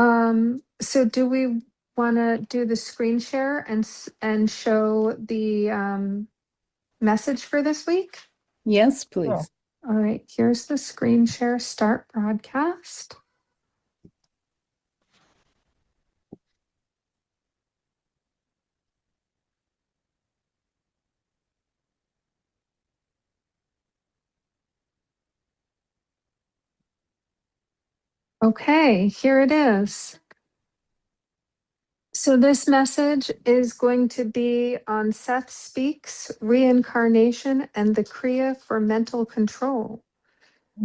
So do we want to do the screen share and show the message for this week? Yes, please. Sure. All right, here's the screen share. Start broadcast. Okay, here it is. So this message is going to be on Seth Speaks, Reincarnation, and the Kriya for Mental Control.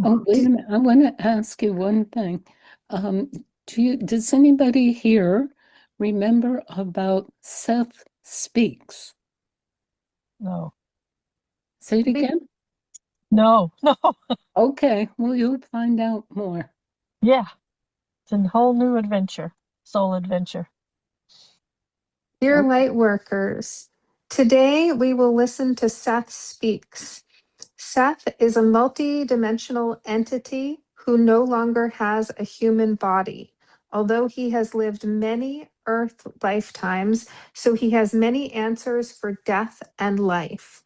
Oh, wait a minute. I want to ask you one thing. Does anybody here remember about Seth Speaks? No. Say it again? No. Okay, well, you'll find out more. Yeah. It's a whole new adventure, soul adventure. Dear Okay. light workers, today we will listen to Seth Speaks. Seth is a multi-dimensional entity who no longer has a human body, although he has lived many Earth lifetimes, so he has many answers for death and life.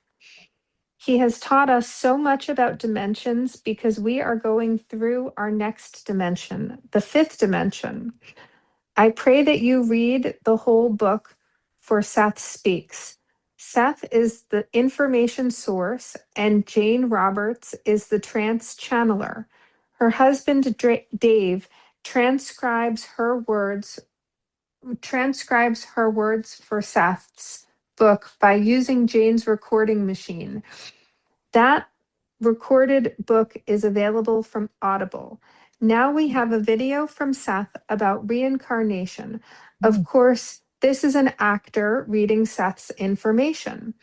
He has taught us so much about dimensions because we are going through our next dimension, the fifth dimension. I pray that you read the whole book for Seth Speaks. Seth is the information source, and Jane Roberts is the trance channeler. Her husband, Dave, transcribes her words for Seth's book by using Jane's recording machine. That recorded book is available from Audible. Now we have a video from Seth about reincarnation. Of course, this is an actor reading Seth's information.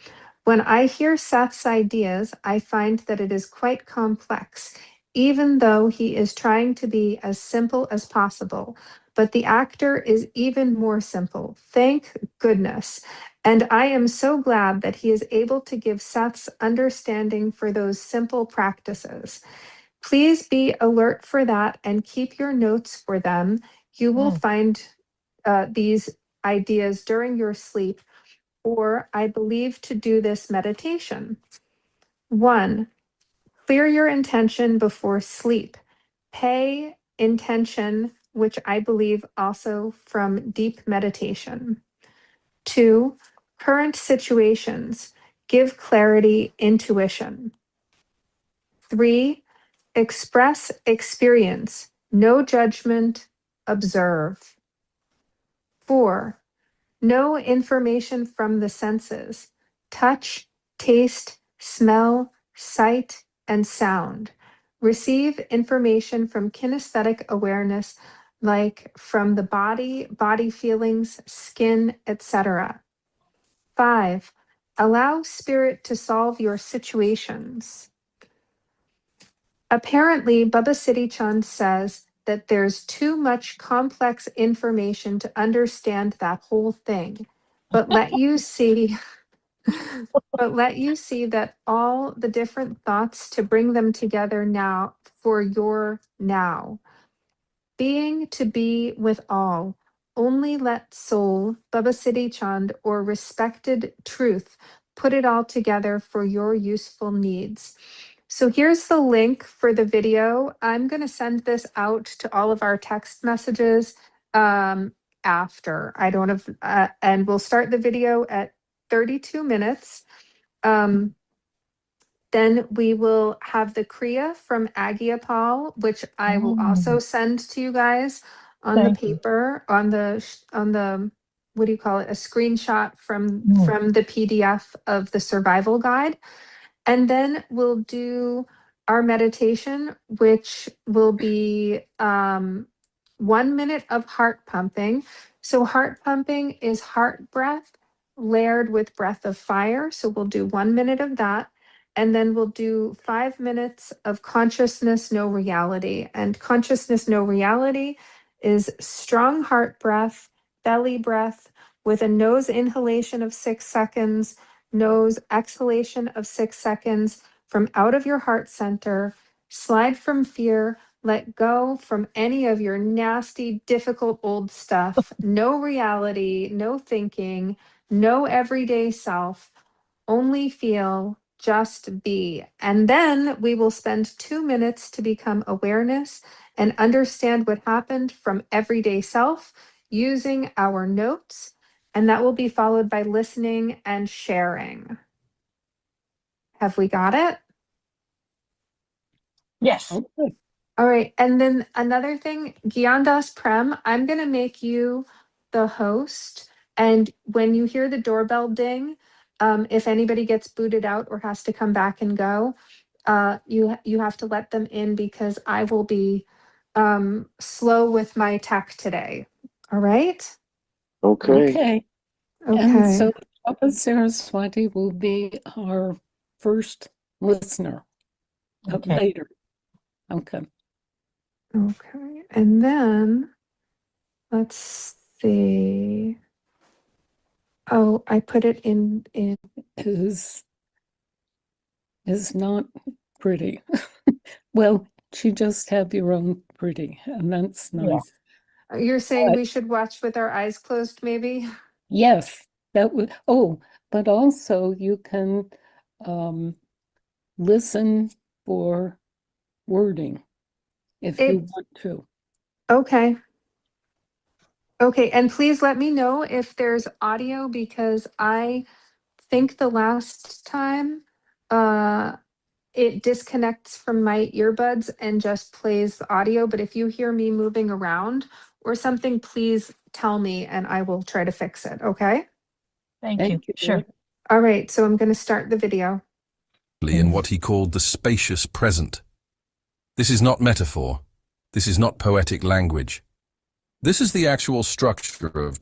When I hear Seth's ideas, I find that it is quite complex, even though he is trying to be as simple as possible. But the actor is even more simple. Thank goodness. And I am so glad that he is able to give Seth's understanding for those simple practices. Please be alert for that and keep your notes for them. You will find these ideas during your sleep, or I believe to do this meditation. 1. Clear your intention before sleep. Pay intention, which I believe also from deep meditation. 2. Current situations. Give clarity, intuition. 3. Express experience. No judgment. Observe. 4. No information from the senses. Touch, taste, smell, sight, and sound. Receive information from kinesthetic awareness, like from the body feelings, skin, etc. 5. Allow spirit to solve your situations. Apparently, Baba Siddhi Chand says that there's too much complex information to understand that whole thing. But let you see that all the different thoughts to bring them together now for your now. Being to be with all. Only let soul, Baba Siddhi Chand, or respected truth put it all together for your useful needs. So here's the link for the video. I'm going to send this out to all of our text messages after. I don't have, and we'll start the video at 32 minutes. Then we will have the Kriya from Aagia Pal, which I will also send to you guys on the Thank you. paper, on the what do you call it? A screenshot from the PDF of the survival guide. And then we'll do our meditation, which will be 1 minute of heart pumping. So heart pumping is heart breath layered with breath of fire. So we'll do 1 minute of that. And then we'll do 5 minutes of consciousness, no reality. And consciousness, no reality is strong heart breath, belly breath with a nose inhalation of 6 seconds, nose exhalation of 6 seconds from out of your heart center. Slide from fear, Let go from any of your nasty, difficult old stuff. No reality, no thinking, no everyday self. Only feel, just be. And then we will spend 2 minutes to become awareness and understand what happened from everyday self using our notes. And that will be followed by listening and sharing. Have we got it? Yes. Okay. All right. And then another thing, Gian Das Prem, I'm going to make you the host. And when you hear the doorbell ding, if anybody gets booted out or has to come back and go, you have to let them in because I will be slow with my tech today. All right. Okay. And Okay. so Japa Saraswati will be our first listener Okay. later. Okay. Okay. And then let's see. Oh, I put it in. Is not pretty. Well, you just have your own pretty, and that's nice. You're saying we should watch with our eyes closed, maybe? Yes, that would. Oh, but also you can listen for wording if you want to. Okay. Okay, and please let me know if there's audio because I think the last time it disconnects from my earbuds and just plays the audio. But if you hear me moving around or something, please tell me and I will try to fix it. Okay. Thank you. Sure. All right. So I'm going to start the video. In what he called the spacious present. This is not metaphor. This is not poetic language. This is the actual structure of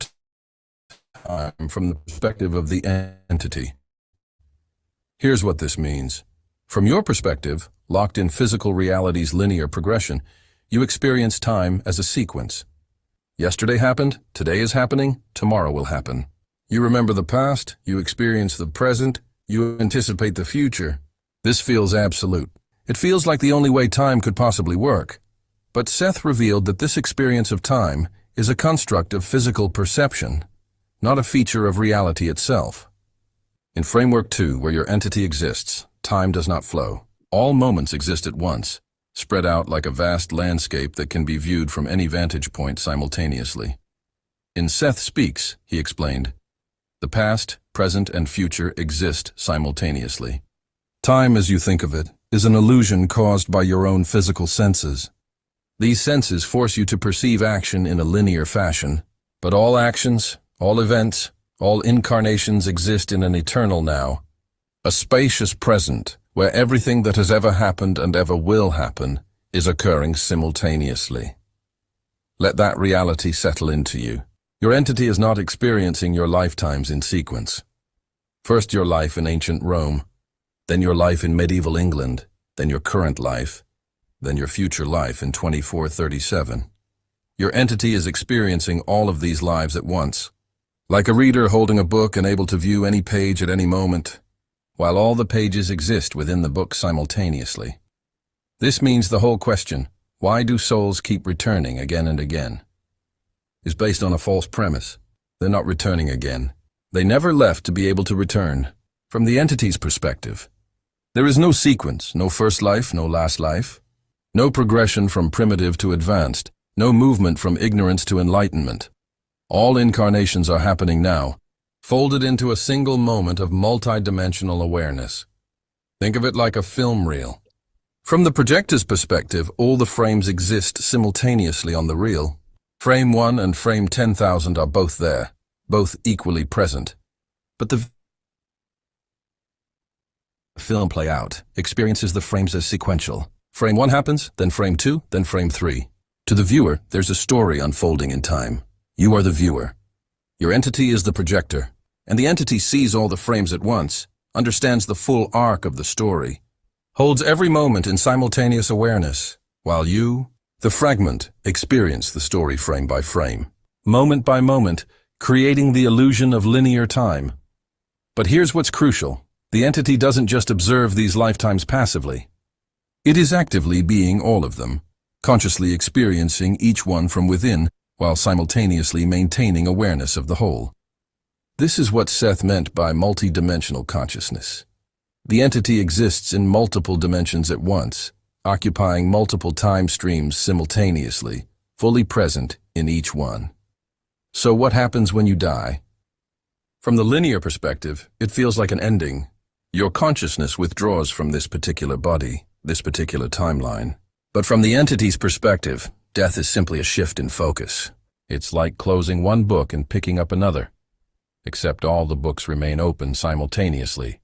time from the perspective of the entity. Here's what this means. From your perspective, locked in physical reality's linear progression, you experience time as a sequence. Yesterday happened, today is happening, tomorrow will happen. You remember the past, you experience the present, you anticipate the future. This feels absolute. It feels like the only way time could possibly work. But Seth revealed that this experience of time is a construct of physical perception, not a feature of reality itself. In Framework 2, where your entity exists, time does not flow. All moments exist at once, spread out like a vast landscape that can be viewed from any vantage point simultaneously. In Seth Speaks, he explained, the past, present, and future exist simultaneously. Time, as you think of it, is an illusion caused by your own physical senses. These senses force you to perceive action in a linear fashion, but all actions, all events, all incarnations exist in an eternal now, a spacious present where everything that has ever happened and ever will happen is occurring simultaneously. Let that reality settle into you. Your entity is not experiencing your lifetimes in sequence. First your life in ancient Rome, then your life in medieval England, then your current life, then your future life in 2437. Your entity is experiencing all of these lives at once, like a reader holding a book and able to view any page at any moment, while all the pages exist within the book simultaneously. This means the whole question, why do souls keep returning again and again, is based on a false premise. They're not returning again. They never left to be able to return. From the entity's perspective, there is no sequence, no first life, no last life, no progression from primitive to advanced, no movement from ignorance to enlightenment. All incarnations are happening now, folded into a single moment of multidimensional awareness. Think of it like a film reel. From the projector's perspective, all the frames exist simultaneously on the reel. Frame 1 and frame 10,000 are both there, both equally present. But the film play out experiences the frames as sequential. Frame 1 happens, then frame 2, then frame 3. To the viewer, there's a story unfolding in time. You are the viewer. Your entity is the projector, and the entity sees all the frames at once, understands the full arc of the story, holds every moment in simultaneous awareness, while you, the fragment, experience the story frame by frame, moment by moment, creating the illusion of linear time. But here's what's crucial. The entity doesn't just observe these lifetimes passively. It is actively being all of them, consciously experiencing each one from within while simultaneously maintaining awareness of the whole. This is what Seth meant by multidimensional consciousness. The entity exists in multiple dimensions at once, occupying multiple time streams simultaneously, fully present in each one. So what happens when you die? From the linear perspective, it feels like an ending. Your consciousness withdraws from this particular body, this particular timeline. But from the entity's perspective, death is simply a shift in focus. It's like closing one book and picking up another, except all the books remain open simultaneously,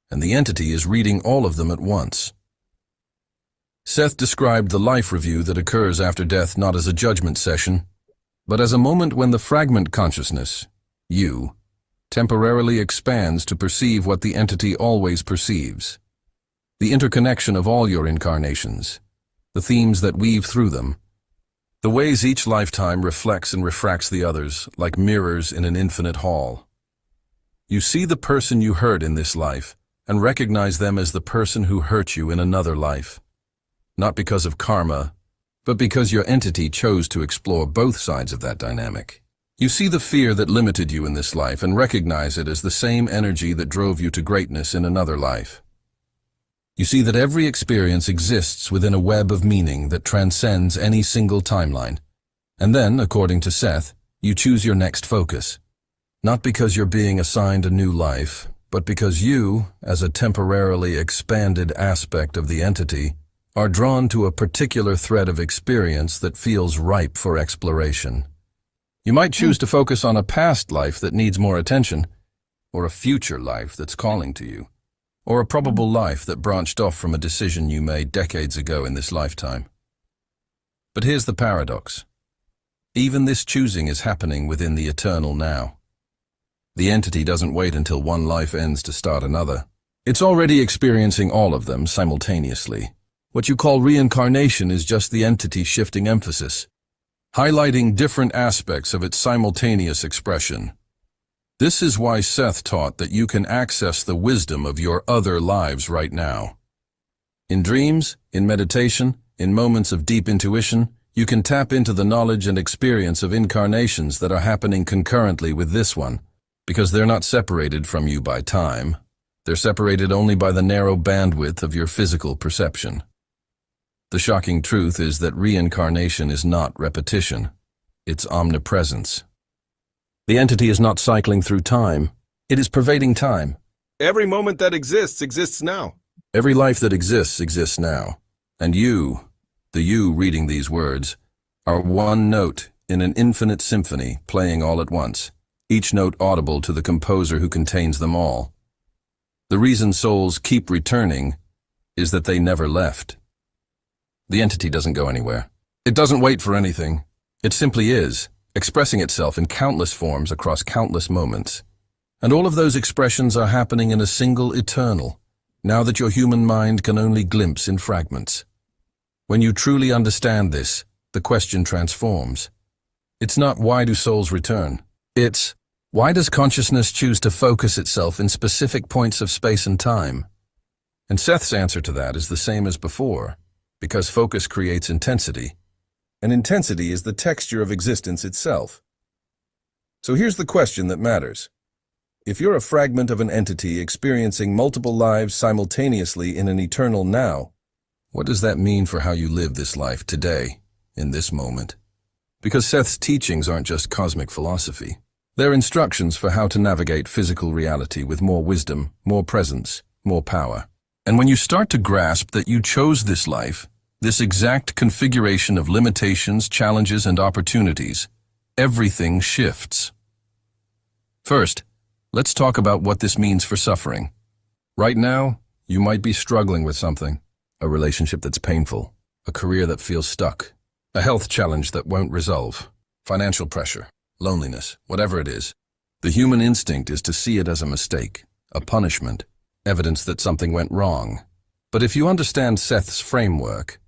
and the entity is reading all of them at once. Seth described the life review that occurs after death not as a judgment session, but as a moment when the fragment consciousness, you, temporarily expands to perceive what the entity always perceives. The interconnection of all your incarnations, the themes that weave through them, the ways each lifetime reflects and refracts the others like mirrors in an infinite hall. You see the person you hurt in this life and recognize them as the person who hurt you in another life, not because of karma, but because your entity chose to explore both sides of that dynamic. You see the fear that limited you in this life and recognize it as the same energy that drove you to greatness in another life. You see that every experience exists within a web of meaning that transcends any single timeline. And then, according to Seth, you choose your next focus. Not because you're being assigned a new life, but because you, as a temporarily expanded aspect of the entity, are drawn to a particular thread of experience that feels ripe for exploration. You might choose to focus on a past life that needs more attention, or a future life that's calling to you, or a probable life that branched off from a decision you made decades ago in this lifetime. But here's the paradox. Even this choosing is happening within the eternal now. The entity doesn't wait until one life ends to start another. It's already experiencing all of them simultaneously. What you call reincarnation is just the entity shifting emphasis, highlighting different aspects of its simultaneous expression. This is why Seth taught that you can access the wisdom of your other lives right now. In dreams, in meditation, in moments of deep intuition, you can tap into the knowledge and experience of incarnations that are happening concurrently with this one, because they're not separated from you by time. They're separated only by the narrow bandwidth of your physical perception. The shocking truth is that reincarnation is not repetition. It's omnipresence. The entity is not cycling through time. It is pervading time. Every moment that exists now. Every life that exists now. And you, the you reading these words, are one note in an infinite symphony playing all at once, each note audible to the composer who contains them all. The reason souls keep returning is that they never left. The entity doesn't go anywhere. It doesn't wait for anything. It simply is, expressing itself in countless forms across countless moments. And all of those expressions are happening in a single eternal, now that your human mind can only glimpse in fragments. When you truly understand this, the question transforms. It's not why do souls return? It's why does consciousness choose to focus itself in specific points of space and time? And Seth's answer to that is the same as before. Because focus creates intensity, and intensity is the texture of existence itself. So here's the question that matters. If you're a fragment of an entity experiencing multiple lives simultaneously in an eternal now, what does that mean for how you live this life today, in this moment? Because Seth's teachings aren't just cosmic philosophy. They're instructions for how to navigate physical reality with more wisdom, more presence, more power. And when you start to grasp that you chose this life, this exact configuration of limitations, challenges, and opportunities, everything shifts. First, let's talk about what this means for suffering. Right now, you might be struggling with something, a relationship that's painful, a career that feels stuck, a health challenge that won't resolve, financial pressure, loneliness, whatever it is. The human instinct is to see it as a mistake, a punishment, evidence that something went wrong. But if you understand Seth's framework,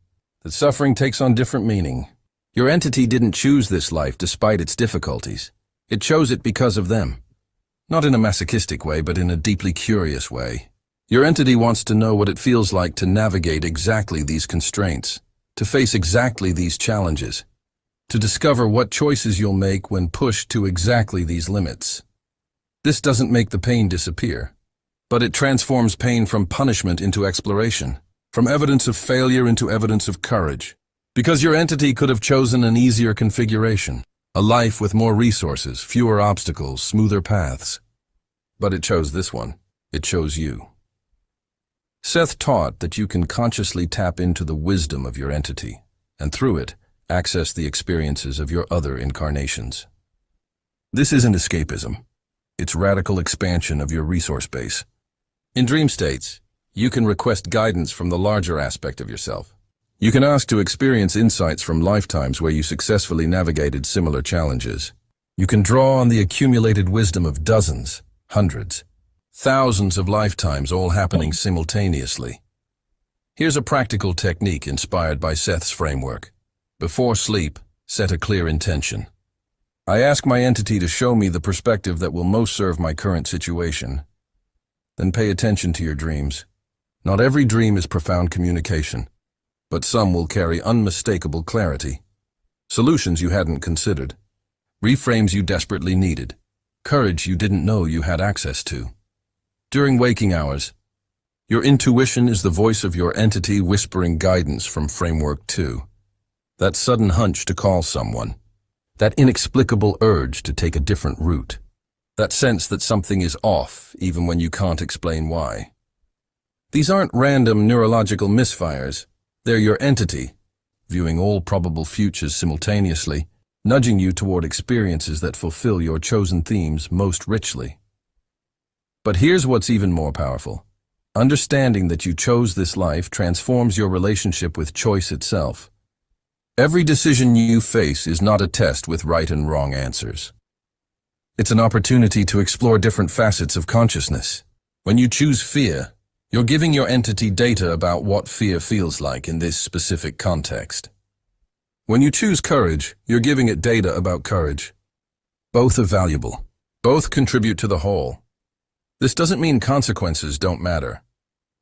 that suffering takes on different meaning. Your entity didn't choose this life despite its difficulties. It chose it because of them. Not in a masochistic way, but in a deeply curious way. Your entity wants to know what it feels like to navigate exactly these constraints, to face exactly these challenges, to discover what choices you'll make when pushed to exactly these limits. This doesn't make the pain disappear, but it transforms pain from punishment into exploration, from evidence of failure into evidence of courage. Because your entity could have chosen an easier configuration, a life with more resources, fewer obstacles, smoother paths. But it chose this one. It chose you. Seth taught that you can consciously tap into the wisdom of your entity, and through it, access the experiences of your other incarnations. This isn't escapism. It's radical expansion of your resource base. In dream states, you can request guidance from the larger aspect of yourself. You can ask to experience insights from lifetimes where you successfully navigated similar challenges. You can draw on the accumulated wisdom of dozens, hundreds, thousands of lifetimes all happening simultaneously. Here's a practical technique inspired by Seth's framework. Before sleep, set a clear intention. I ask my entity to show me the perspective that will most serve my current situation. Then pay attention to your dreams. Not every dream is profound communication, but some will carry unmistakable clarity. Solutions you hadn't considered. Reframes you desperately needed. Courage you didn't know you had access to. During waking hours, your intuition is the voice of your entity whispering guidance from Framework 2. That sudden hunch to call someone. That inexplicable urge to take a different route. That sense that something is off even when you can't explain why. These aren't random neurological misfires. They're your entity, viewing all probable futures simultaneously, nudging you toward experiences that fulfill your chosen themes most richly. But here's what's even more powerful. Understanding that you chose this life transforms your relationship with choice itself. Every decision you face is not a test with right and wrong answers. It's an opportunity to explore different facets of consciousness. When you choose fear, you're giving your entity data about what fear feels like in this specific context. When you choose courage, you're giving it data about courage. Both are valuable. Both contribute to the whole. This doesn't mean consequences don't matter.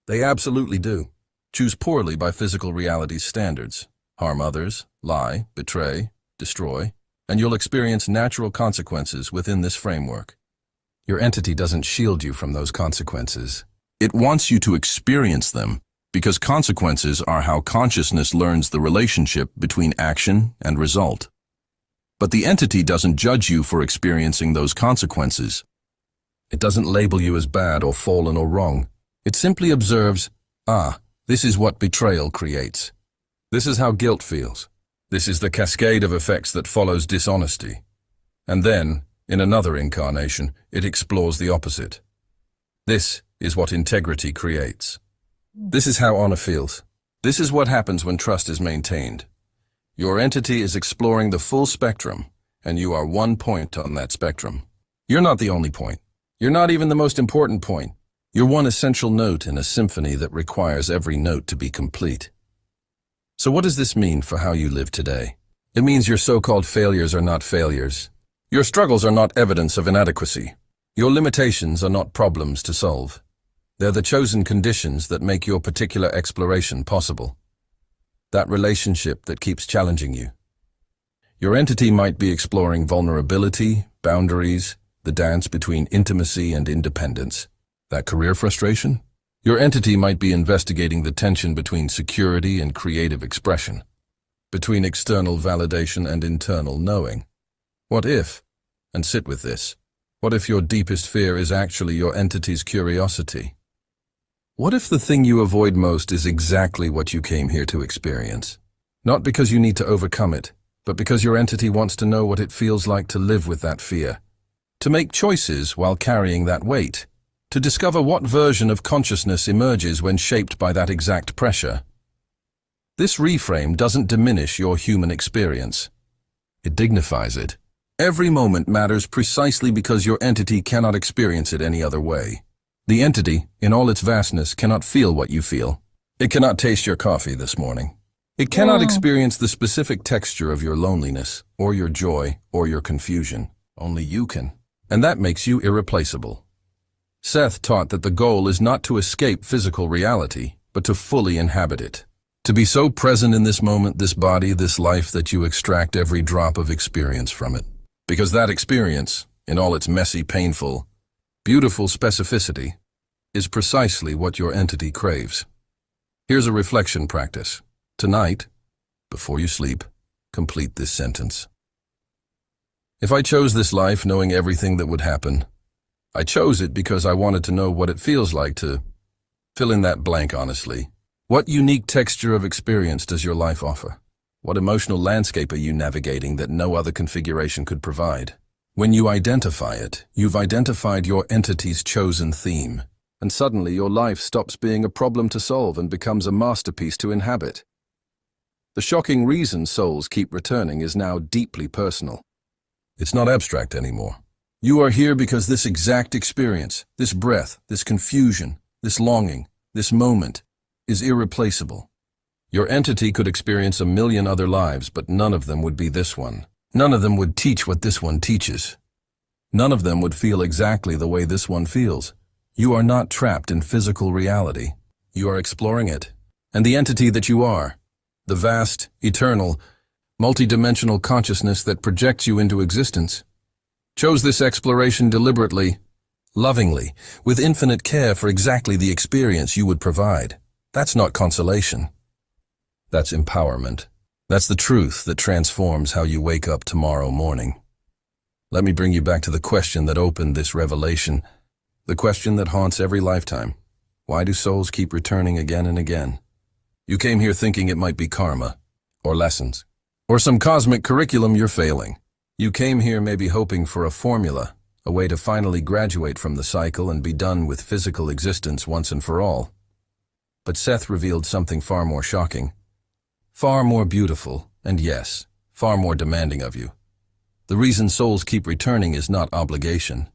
They absolutely do. Choose poorly by physical reality's standards. Harm others, lie, betray, destroy, and you'll experience natural consequences within this framework. Your entity doesn't shield you from those consequences. It wants you to experience them, because consequences are how consciousness learns the relationship between action and result. But the entity doesn't judge you for experiencing those consequences. It doesn't label you as bad or fallen or wrong. It simply observes, this is what betrayal creates. This is how guilt feels. This is the cascade of effects that follows dishonesty. And then, in another incarnation, it explores the opposite. This is what integrity creates. This is how honor feels. This is what happens when trust is maintained. Your entity is exploring the full spectrum, and you are one point on that spectrum. You're not the only point. You're not even the most important point. You're one essential note in a symphony that requires every note to be complete. So what does this mean for how you live today? It means your so-called failures are not failures. Your struggles are not evidence of inadequacy. Your limitations are not problems to solve. They're the chosen conditions that make your particular exploration possible. That relationship that keeps challenging you. Your entity might be exploring vulnerability, boundaries, the dance between intimacy and independence. That career frustration? Your entity might be investigating the tension between security and creative expression, between external validation and internal knowing. What if, and sit with this, what if your deepest fear is actually your entity's curiosity? What if the thing you avoid most is exactly what you came here to experience? Not because you need to overcome it, but because your entity wants to know what it feels like to live with that fear, to make choices while carrying that weight, to discover what version of consciousness emerges when shaped by that exact pressure. This reframe doesn't diminish your human experience. It dignifies it. Every moment matters precisely because your entity cannot experience it any other way. The entity, in all its vastness, cannot feel what you feel. It cannot taste your coffee this morning. It cannot experience the specific texture of your loneliness, or your joy, or your confusion. Only you can. And that makes you irreplaceable. Seth taught that the goal is not to escape physical reality, but to fully inhabit it. To be so present in this moment, this body, this life, that you extract every drop of experience from it. Because that experience, in all its messy, painful, beautiful specificity, is precisely what your entity craves. Here's a reflection practice. Tonight, before you sleep, complete this sentence. If I chose this life knowing everything that would happen, I chose it because I wanted to know what it feels like to fill in that blank honestly. What unique texture of experience does your life offer? What emotional landscape are you navigating that no other configuration could provide? When you identify it, you've identified your entity's chosen theme, and suddenly your life stops being a problem to solve and becomes a masterpiece to inhabit. The shocking reason souls keep returning is now deeply personal. It's not abstract anymore. You are here because this exact experience, this breath, this confusion, this longing, this moment, is irreplaceable. Your entity could experience a million other lives, but none of them would be this one. None of them would teach what this one teaches. None of them would feel exactly the way this one feels. You are not trapped in physical reality. You are exploring it. And the entity that you are, the vast, eternal, multidimensional consciousness that projects you into existence, chose this exploration deliberately, lovingly, with infinite care for exactly the experience you would provide. That's not consolation. That's empowerment. That's the truth that transforms how you wake up tomorrow morning. Let me bring you back to the question that opened this revelation, the question that haunts every lifetime. Why do souls keep returning again and again? You came here thinking it might be karma, or lessons, or some cosmic curriculum you're failing. You came here maybe hoping for a formula, a way to finally graduate from the cycle and be done with physical existence once and for all. But Seth revealed something far more shocking, far more beautiful, and yes, far more demanding of you. The reason souls keep returning is not obligation.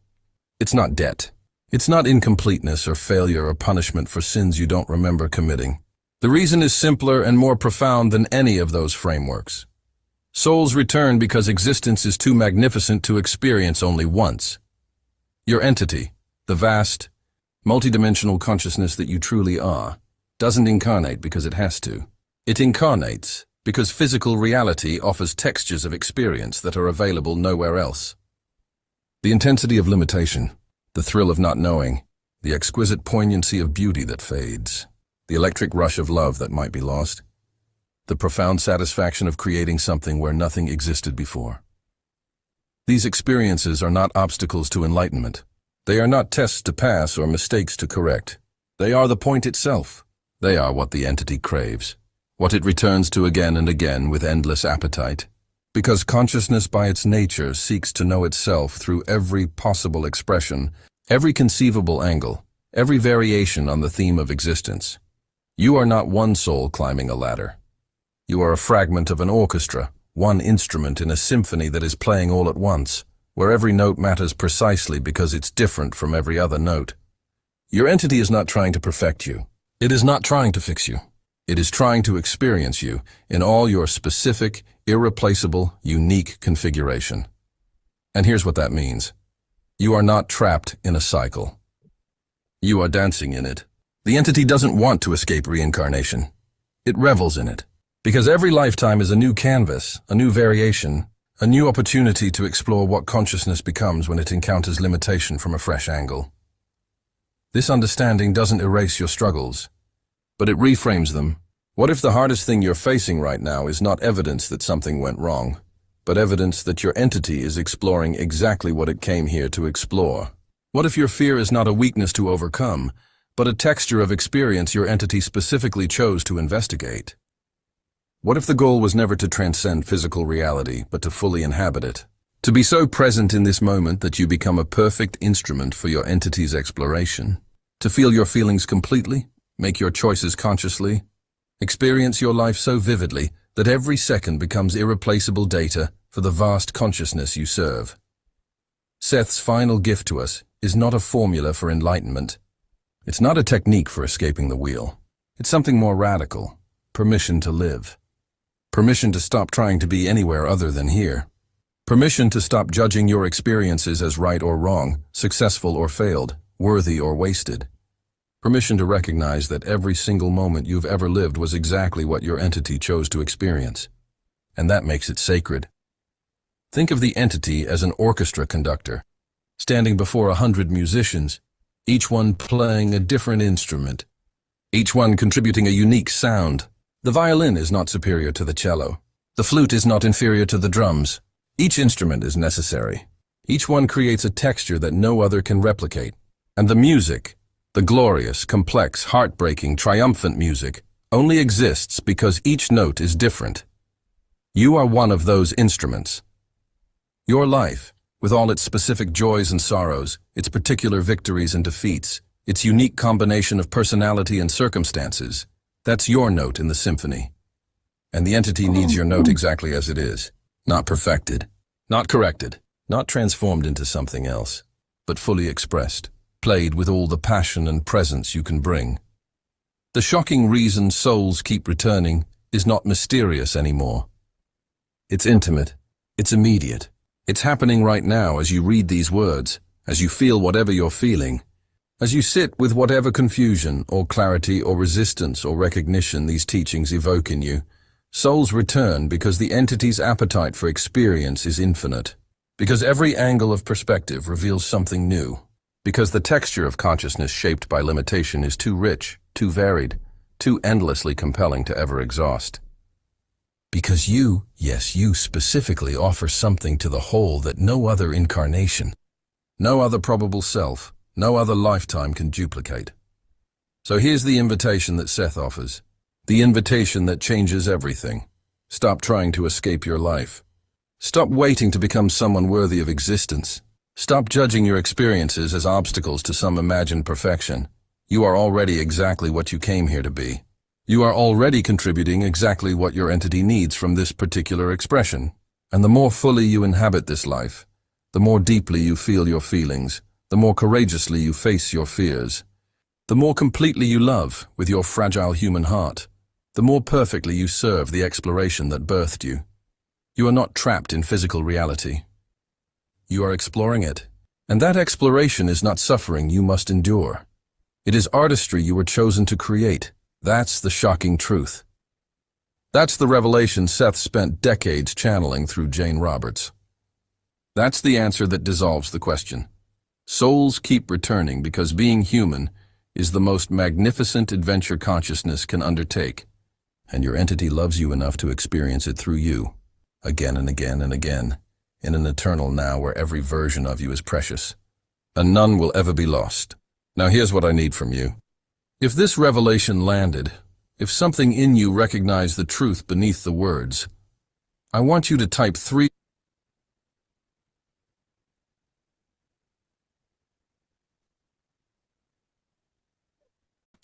It's not debt. It's not incompleteness or failure or punishment for sins you don't remember committing. The reason is simpler and more profound than any of those frameworks. Souls return because existence is too magnificent to experience only once. Your entity, the vast, multidimensional consciousness that you truly are, doesn't incarnate because it has to. It incarnates because physical reality offers textures of experience that are available nowhere else. The intensity of limitation, the thrill of not knowing, the exquisite poignancy of beauty that fades, the electric rush of love that might be lost, the profound satisfaction of creating something where nothing existed before. These experiences are not obstacles to enlightenment. They are not tests to pass or mistakes to correct. They are the point itself. They are what the entity craves, what it returns to again and again with endless appetite. Because consciousness by its nature seeks to know itself through every possible expression, every conceivable angle, every variation on the theme of existence. You are not one soul climbing a ladder. You are a fragment of an orchestra, one instrument in a symphony that is playing all at once, where every note matters precisely because it's different from every other note. Your entity is not trying to perfect you. It is not trying to fix you. It is trying to experience you in all your specific, irreplaceable, unique configuration. And here's what that means. You are not trapped in a cycle. You are dancing in it. The entity doesn't want to escape reincarnation. It revels in it. Because every lifetime is a new canvas, a new variation, a new opportunity to explore what consciousness becomes when it encounters limitation from a fresh angle. This understanding doesn't erase your struggles, but it reframes them. What if the hardest thing you're facing right now is not evidence that something went wrong, but evidence that your entity is exploring exactly what it came here to explore? What if your fear is not a weakness to overcome, but a texture of experience your entity specifically chose to investigate? What if the goal was never to transcend physical reality, but to fully inhabit it? To be so present in this moment that you become a perfect instrument for your entity's exploration? To feel your feelings completely, make your choices consciously, experience your life so vividly that every second becomes irreplaceable data for the vast consciousness you serve? Seth's final gift to us is not a formula for enlightenment. It's not a technique for escaping the wheel. It's something more radical: permission to live. Permission to stop trying to be anywhere other than here. Permission to stop judging your experiences as right or wrong, successful or failed, worthy or wasted. Permission to recognize that every single moment you've ever lived was exactly what your entity chose to experience. And that makes it sacred. Think of the entity as an orchestra conductor, standing before 100 musicians, each one playing a different instrument, each one contributing a unique sound. The violin is not superior to the cello. The flute is not inferior to the drums. Each instrument is necessary. Each one creates a texture that no other can replicate. And the music, the glorious, complex, heartbreaking, triumphant music, only exists because each note is different. You are one of those instruments. Your life, with all its specific joys and sorrows, its particular victories and defeats, its unique combination of personality and circumstances, that's your note in the symphony. And the entity needs your note exactly as it is, not perfected, not corrected, not transformed into something else, but fully expressed, played with all the passion and presence you can bring. The shocking reason souls keep returning is not mysterious anymore. It's intimate, it's immediate. It's happening right now as you read these words, as you feel whatever you're feeling, as you sit with whatever confusion or clarity or resistance or recognition these teachings evoke in you. Souls return because the entity's appetite for experience is infinite, because every angle of perspective reveals something new, because the texture of consciousness shaped by limitation is too rich, too varied, too endlessly compelling to ever exhaust. Because you, yes, you specifically offer something to the whole that no other incarnation, no other probable self, no other lifetime can duplicate. So here's the invitation that Seth offers, the invitation that changes everything. Stop trying to escape your life. Stop waiting to become someone worthy of existence. Stop judging your experiences as obstacles to some imagined perfection. You are already exactly what you came here to be. You are already contributing exactly what your entity needs from this particular expression. And the more fully you inhabit this life, the more deeply you feel your feelings, the more courageously you face your fears, the more completely you love with your fragile human heart, the more perfectly you serve the exploration that birthed you. You are not trapped in physical reality. You are exploring it. And that exploration is not suffering you must endure. It is artistry you were chosen to create. That's the shocking truth. That's the revelation Seth spent decades channeling through Jane Roberts. That's the answer that dissolves the question. Souls keep returning because being human is the most magnificent adventure consciousness can undertake, and your entity loves you enough to experience it through you, again and again and again, in an eternal now where every version of you is precious, and none will ever be lost. Now here's what I need from you. If this revelation landed, if something in you recognized the truth beneath the words, I want you to type 3.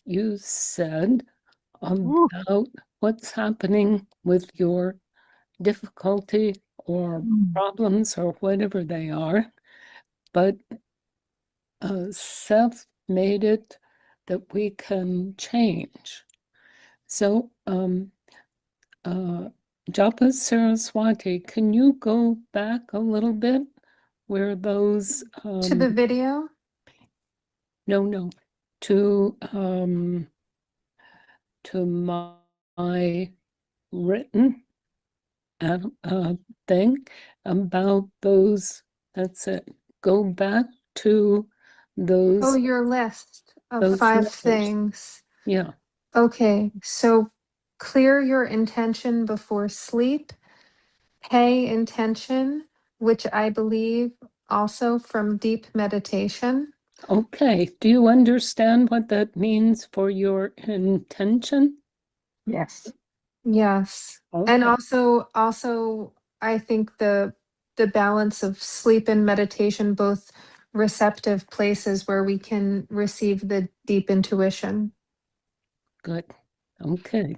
You said Woo. about what's happening with your difficulty or problems or whatever they are, but Seth made it that we can change. So, Japa Saraswati, can you go back a little bit where those To the video? no to my written thing about those. That's it. Go back to Oh, those your list of those 5 numbers. things. Yeah. Okay, so clear your intention before sleep, pay intention, which I believe also from deep meditation. Okay. Do you understand what that means for your intention? Yes. Yes. Okay. And also I think the balance of sleep and meditation, both receptive places where we can receive the deep intuition. Good. Okay.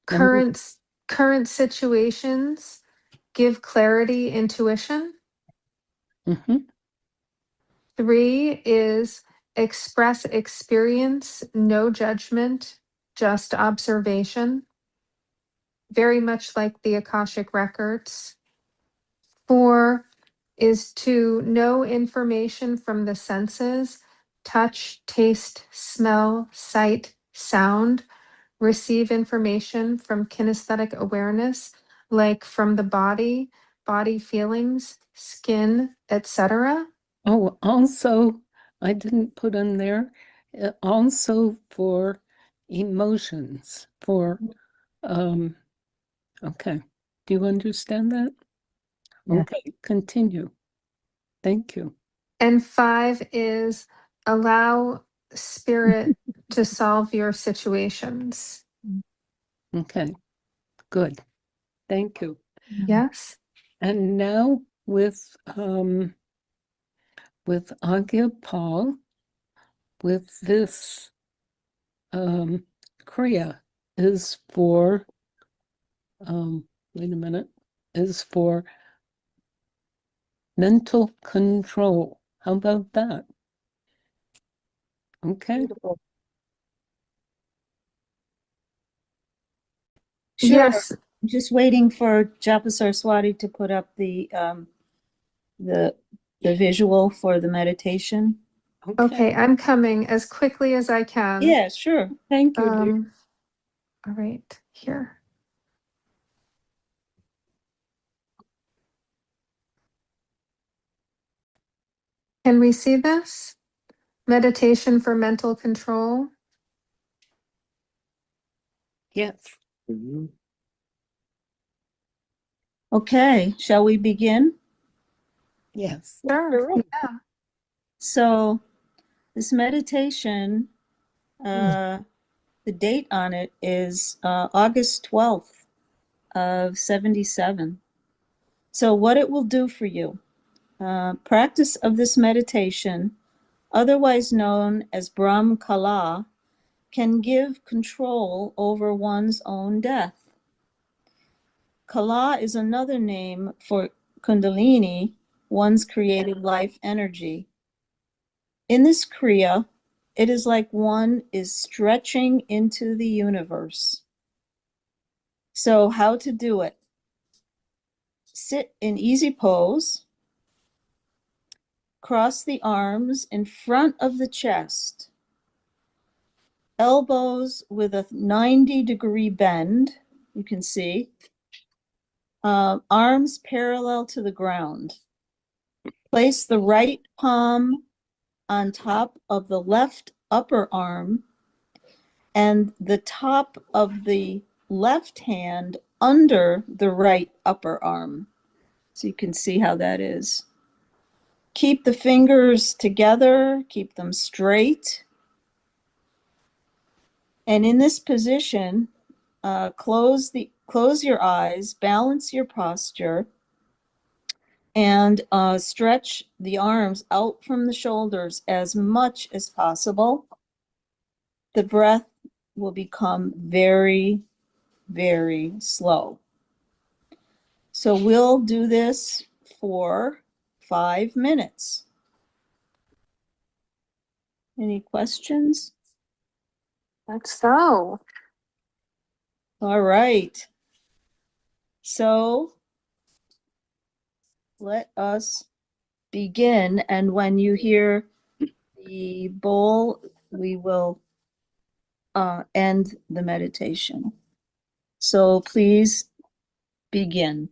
Current current situations give clarity, intuition. Mhm. 3 is express experience, no judgment, just observation. Very much like the Akashic records. 4 is to know information from the senses, touch, taste, smell, sight, sound receive information from kinesthetic awareness, like from the body, body feelings, skin, etc.? Oh, also, I didn't put in there, also for emotions, for, okay. Do you understand that? Yeah. Okay, continue. Thank you. And 5 is allow spirit to solve your situations. Okay, good. Thank you. Yes? And now with Aagia Pal, with this Kriya is for wait a minute, is for mental control. How about that? Okay. Beautiful. Sure. Yes. I'm just waiting for Japa Saraswati to put up the visual for the meditation. Okay, I'm coming as quickly as I can. Yeah, sure. Thank you, dear. All right, here. Can we see this? Meditation for mental control. Yes. Okay, shall we begin? Yes. Sure. Sure. Yeah. So this meditation, the date on it is August 12th of 77. So what it will do for you, practice of this meditation, otherwise known as Brahm Kala, can give control over one's own death. Kala is another name for Kundalini, one's creative life energy. In this Kriya, it is like one is stretching into the universe. So, how to do it? Sit in easy pose, cross the arms in front of the chest, elbows with a 90-degree bend, you can see, arms parallel to the ground. Place the right palm on top of the left upper arm and the top of the left hand under the right upper arm. So you can see how that is. Keep the fingers together, keep them straight. And in this position, close your eyes, balance your posture, and stretch the arms out from the shoulders as much as possible. The breath will become very, very slow. So we'll do this for 5 minutes. Any questions? Let's go. All right. So let us begin. And when you hear the bowl, we will end the meditation. So please begin.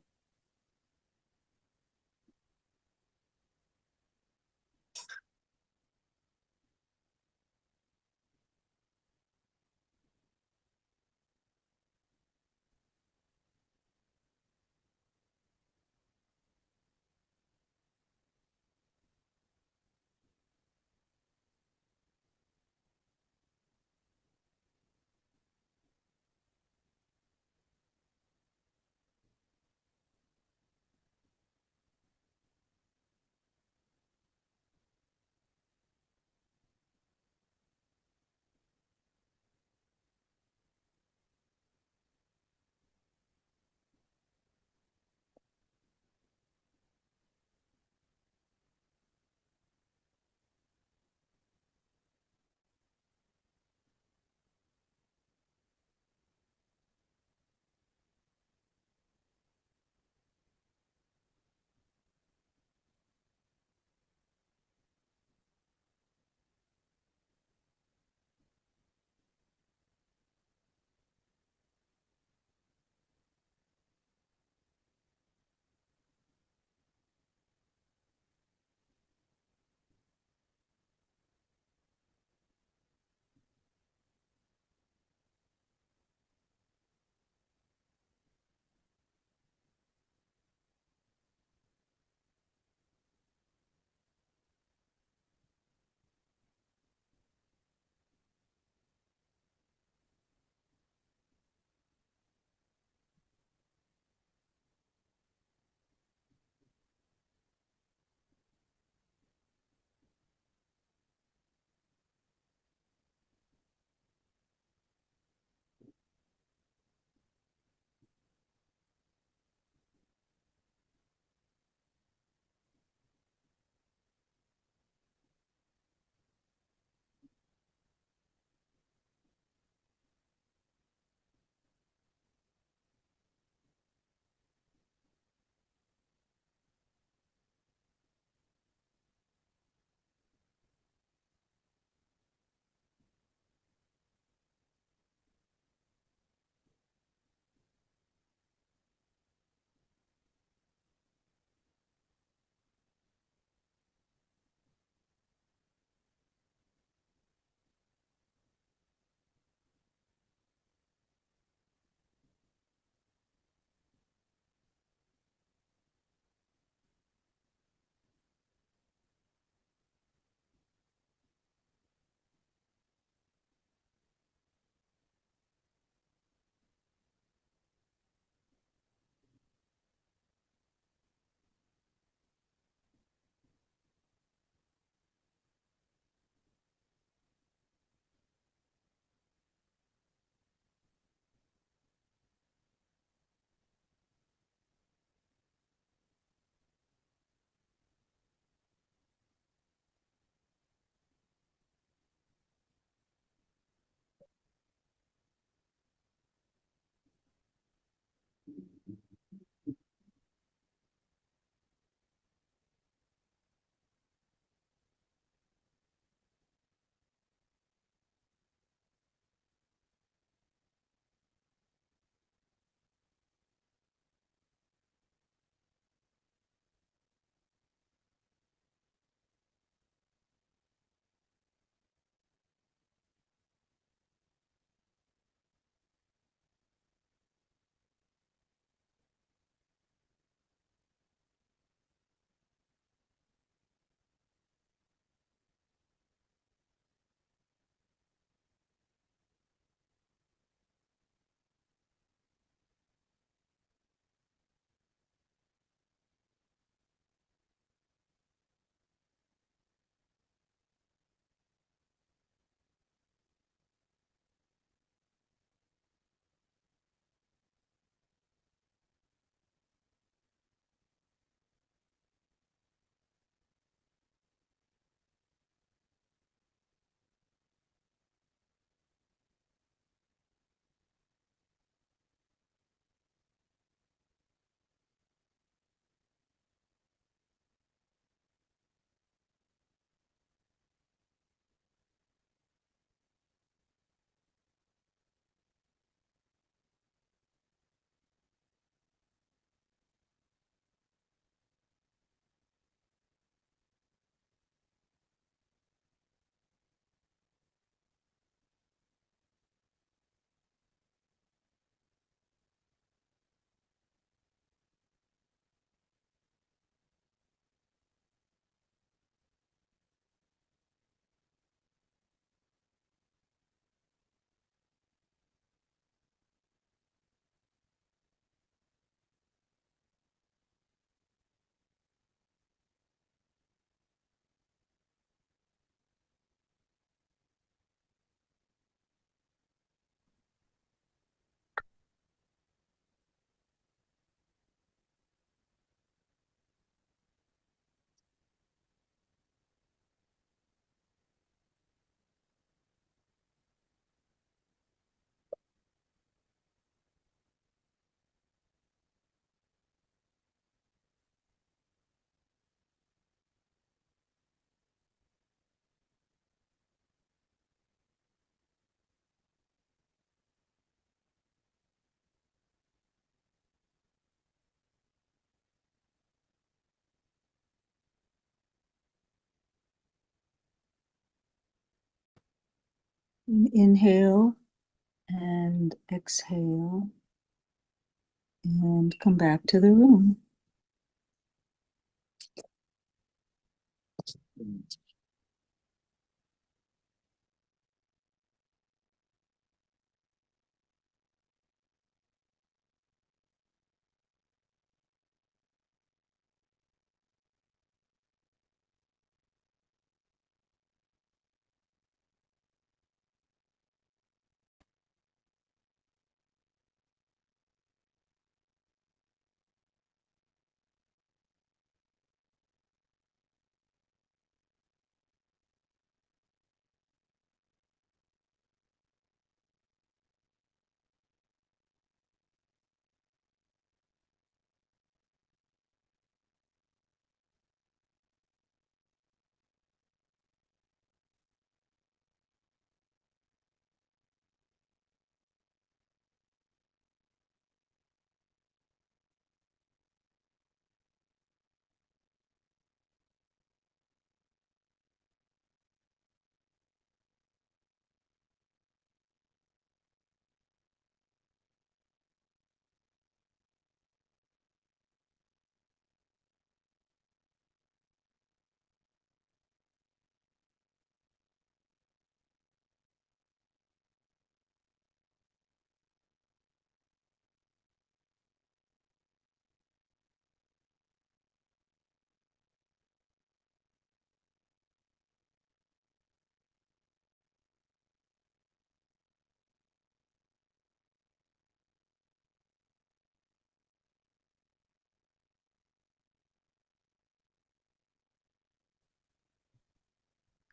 Inhale and exhale and come back to the room.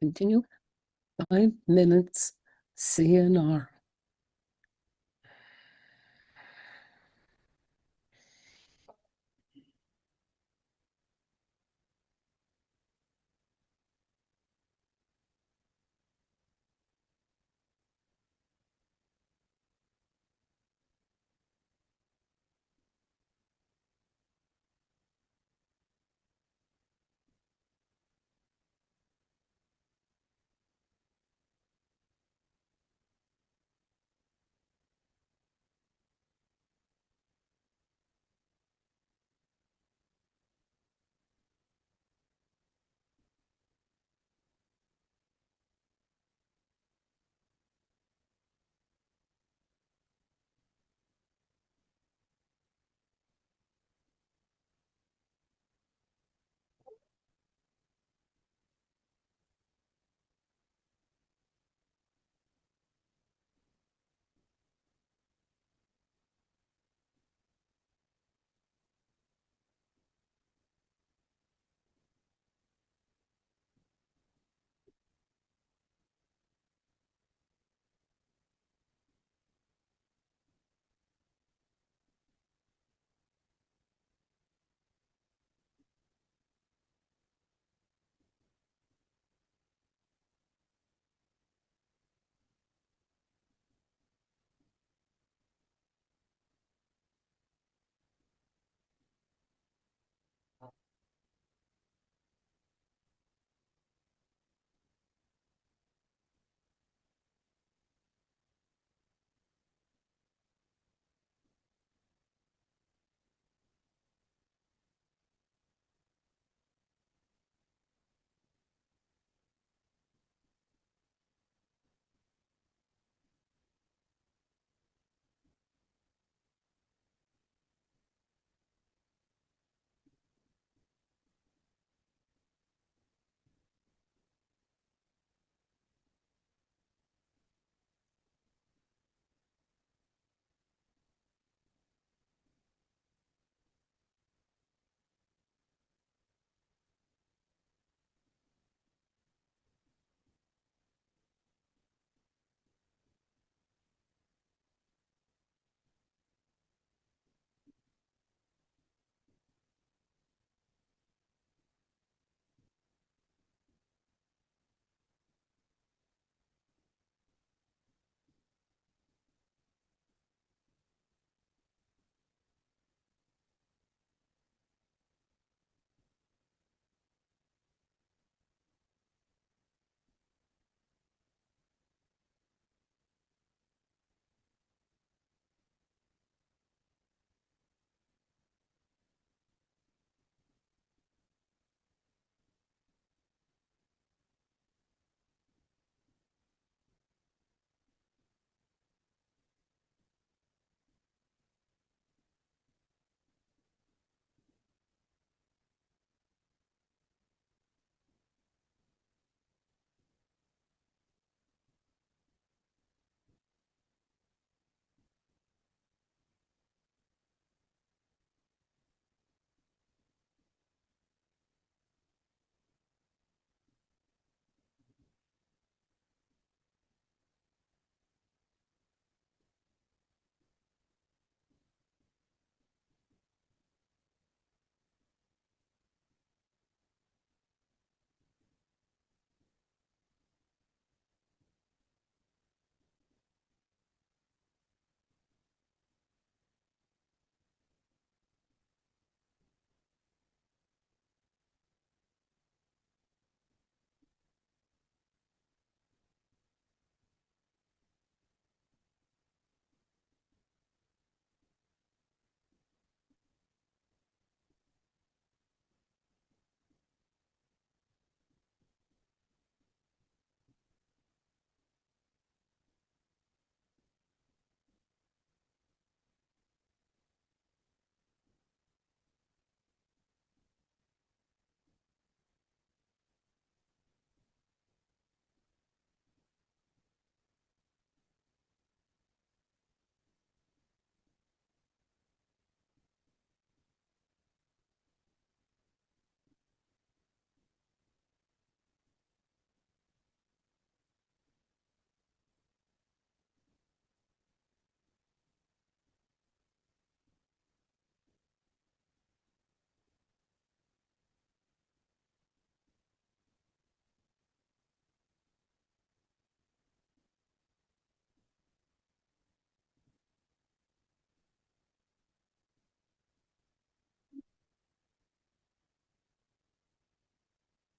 Continue. 5 minutes CNR.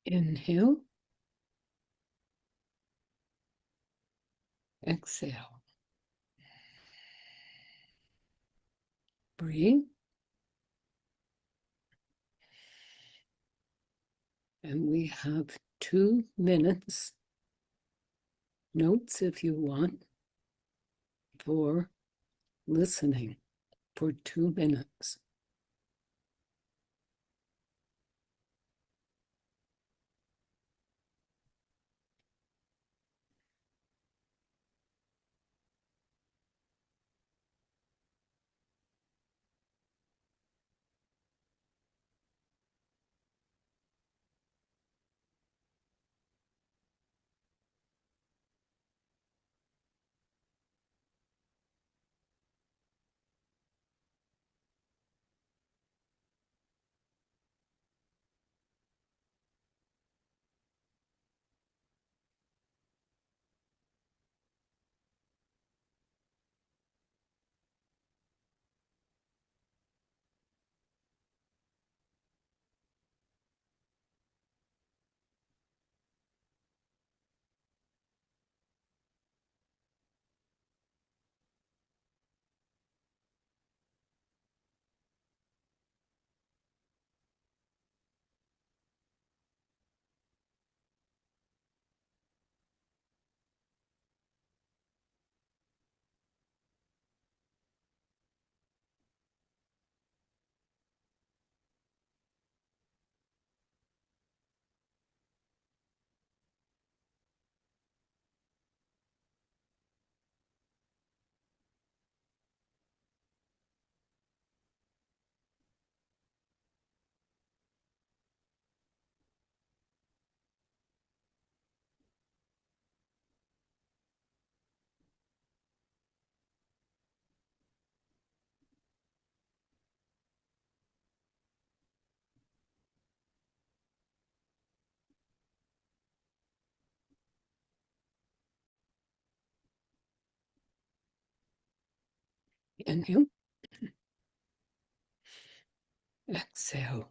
Inhale. Exhale. Breathe. And we have 2 minutes, notes if you want, for listening for 2 minutes. Inhale. Exhale.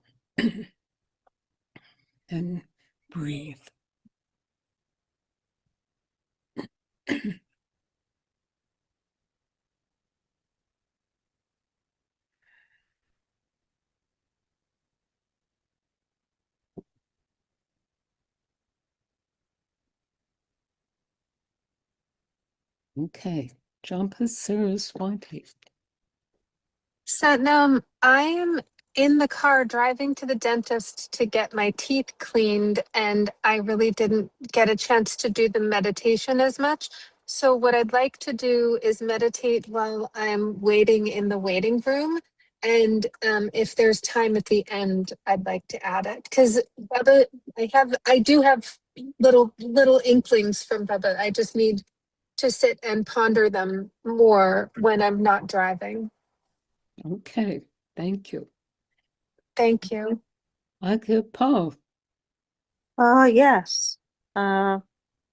And breathe. Okay, Japa Saraswati. Satnam, I am in the car driving to the dentist to get my teeth cleaned, and I really didn't get a chance to do the meditation as much. So, what I'd like to do is meditate while I'm waiting in the waiting room. And if there's time at the end, I'd like to add it because Baba, I do have little inklings from Baba. I just need to sit and ponder them more when I'm not driving. Okay, thank you. Thank you. Aagia Pal. Yes.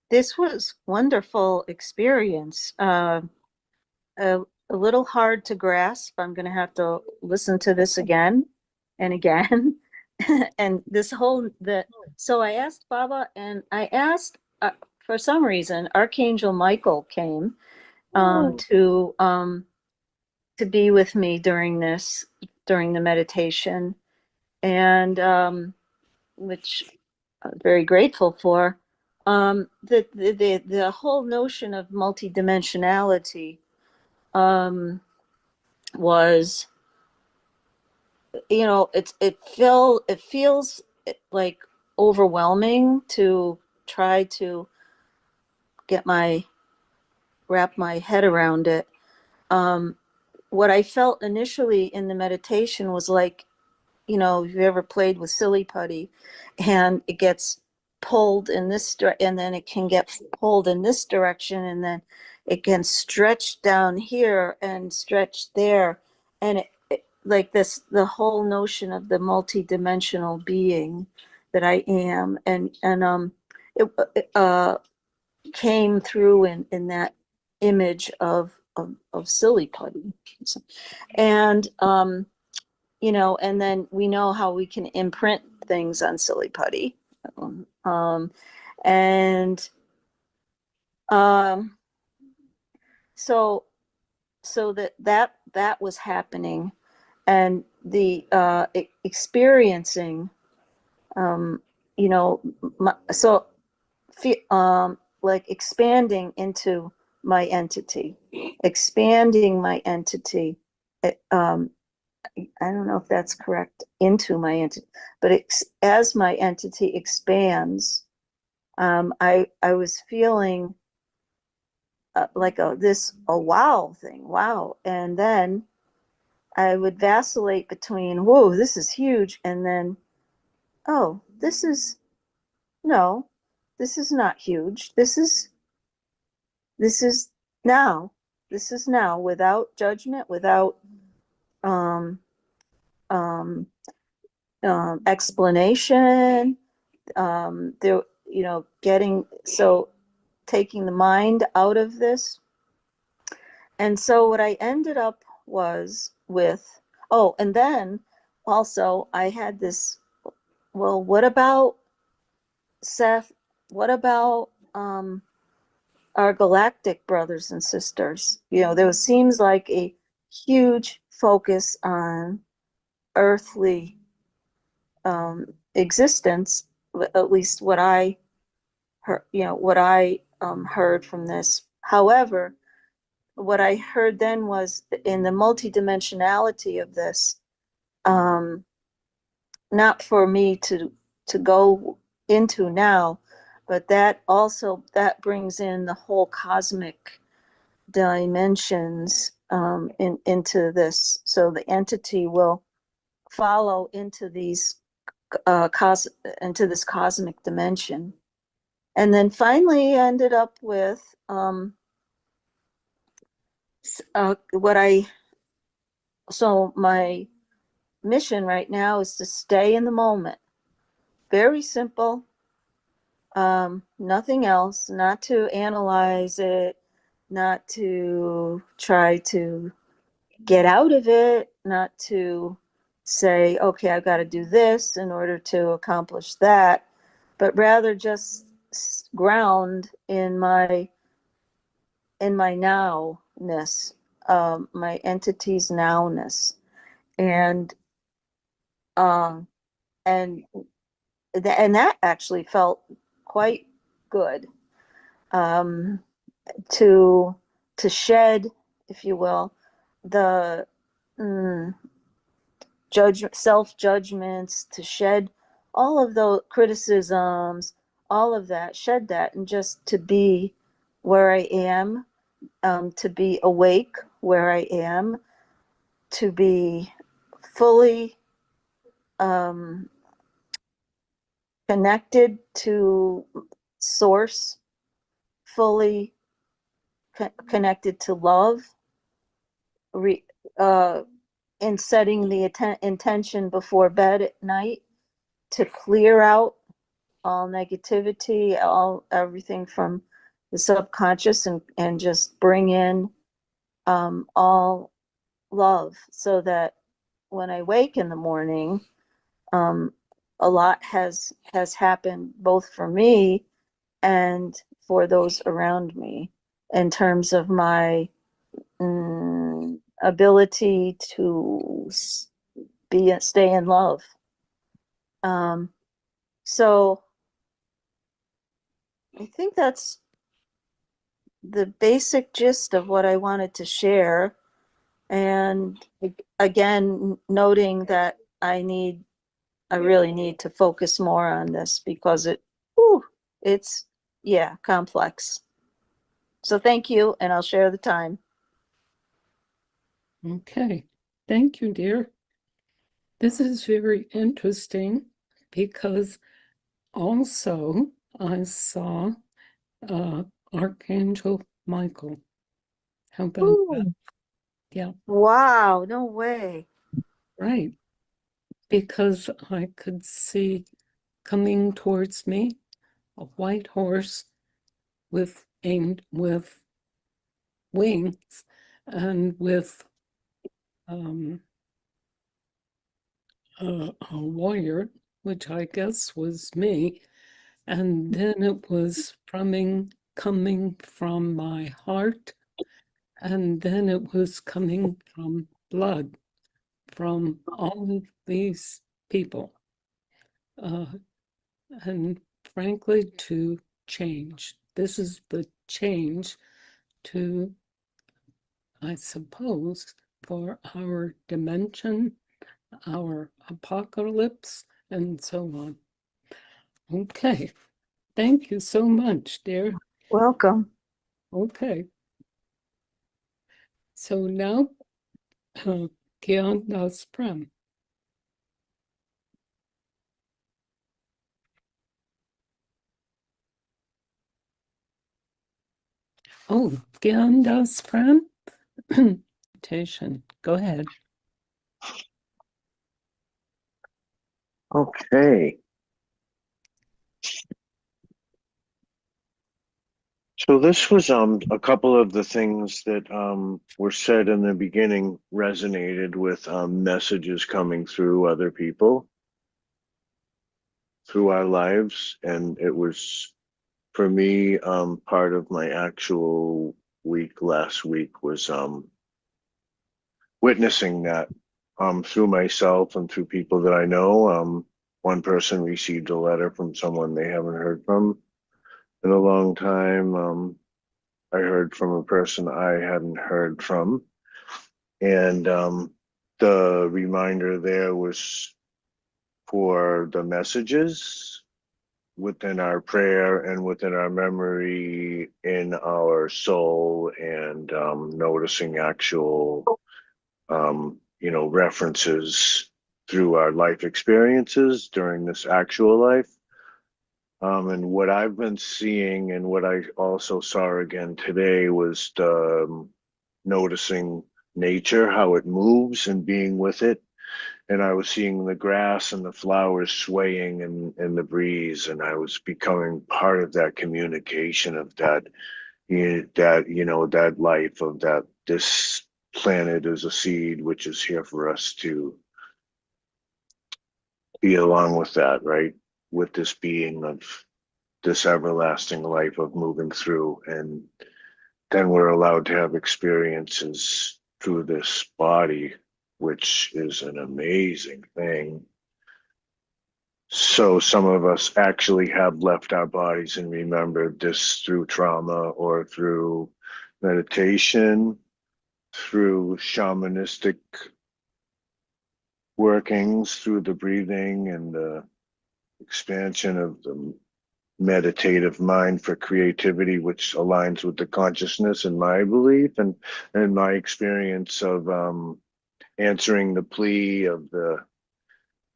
This was wonderful experience. A little hard to grasp. I'm going to have to listen to this again and again. And so I asked Baba, and I asked, for some reason, Archangel Michael came to be with me during the meditation, and which I'm very grateful for. The whole notion of multidimensionality was, it feels like overwhelming to try to wrap my head around it. What I felt initially in the meditation was like, if you ever played with silly putty and it gets pulled in this and then it can get pulled in this direction, and then it can stretch down here and stretch there, and it like this, the whole notion of the multidimensional being that I am, and it came through in that image of silly putty, and and then we know how we can imprint things on silly putty. And so that was happening, and the experiencing, you know, like expanding into my entity, expanding my entity. I don't know if that's correct, into my entity, but as my entity expands, I was feeling like a wow thing, wow, and then I would vacillate between, whoa, this is huge, and then, oh, this is not huge. This is now. This is now, without judgment, without um, um, explanation. There, taking the mind out of this. And so what I ended up was with, oh, and then also I had this, well, what about Seth? What about our galactic brothers and sisters? There seems like a huge focus on earthly existence, at least what I heard, heard from this. However, what I heard then was, in the multidimensionality of this, not for me to go into now, but that brings in the whole cosmic dimensions into this. So the entity will follow into these into this cosmic dimension. And then finally ended up with so my mission right now is to stay in the moment. Very simple. Nothing else, not to analyze it, not to try to get out of it, not to say, okay, I've got to do this in order to accomplish that, but rather just ground in my nowness, my entity's nowness. And and that actually felt quite good, to shed, if you will, the self-judgments, to shed all of the criticisms, all of that, shed that, and just to be where I am, to be awake where I am, to be fully connected to source, fully connected to love, in setting the intention before bed at night to clear out all negativity, everything from the subconscious, and just bring in all love, so that when I wake in the morning, a lot has happened, both for me and for those around me, in terms of my ability to stay in love. So I think that's the basic gist of what I wanted to share. And again, noting that I really need to focus more on this, because it's complex. So thank you, and I'll share the time. Okay, thank you, dear. This is very interesting, because also I saw Archangel Michael. How about that? Yeah. Wow, no way. Right. Because I could see coming towards me a white horse with wings, and with a warrior, which I guess was me, and then it was coming from my heart, and then it was coming from blood from all of these people. And frankly, to change. This is the change to, I suppose, for our dimension, our apocalypse, and so on. Okay. Thank you so much, dear. Welcome. Okay. So now, Gian Das Prem. Oh, Gian Das Prem? Meditation. Go ahead. Okay. So this was a couple of the things that were said in the beginning resonated with messages coming through other people through our lives, and it was for me part of my actual week last week was witnessing that through myself and through people that I know. One person received a letter from someone they haven't heard from in a long time. I heard from a person I hadn't heard from. And the reminder there was for the messages within our prayer and within our memory in our soul, and noticing actual, references through our life experiences during this actual life. And what I've been seeing, and what I also saw again today, was the noticing nature, how it moves, and being with it. And I was seeing the grass and the flowers swaying in the breeze, and I was becoming part of that communication of that, that life of that. This planet is a seed which is here for us to be along with that, right? With this being of this everlasting life of moving through, and then we're allowed to have experiences through this body, which is an amazing thing. So some of us actually have left our bodies and remembered this through trauma or through meditation, through shamanistic workings, through the breathing and the expansion of the meditative mind for creativity, which aligns with the consciousness in my belief and my experience of answering the plea of the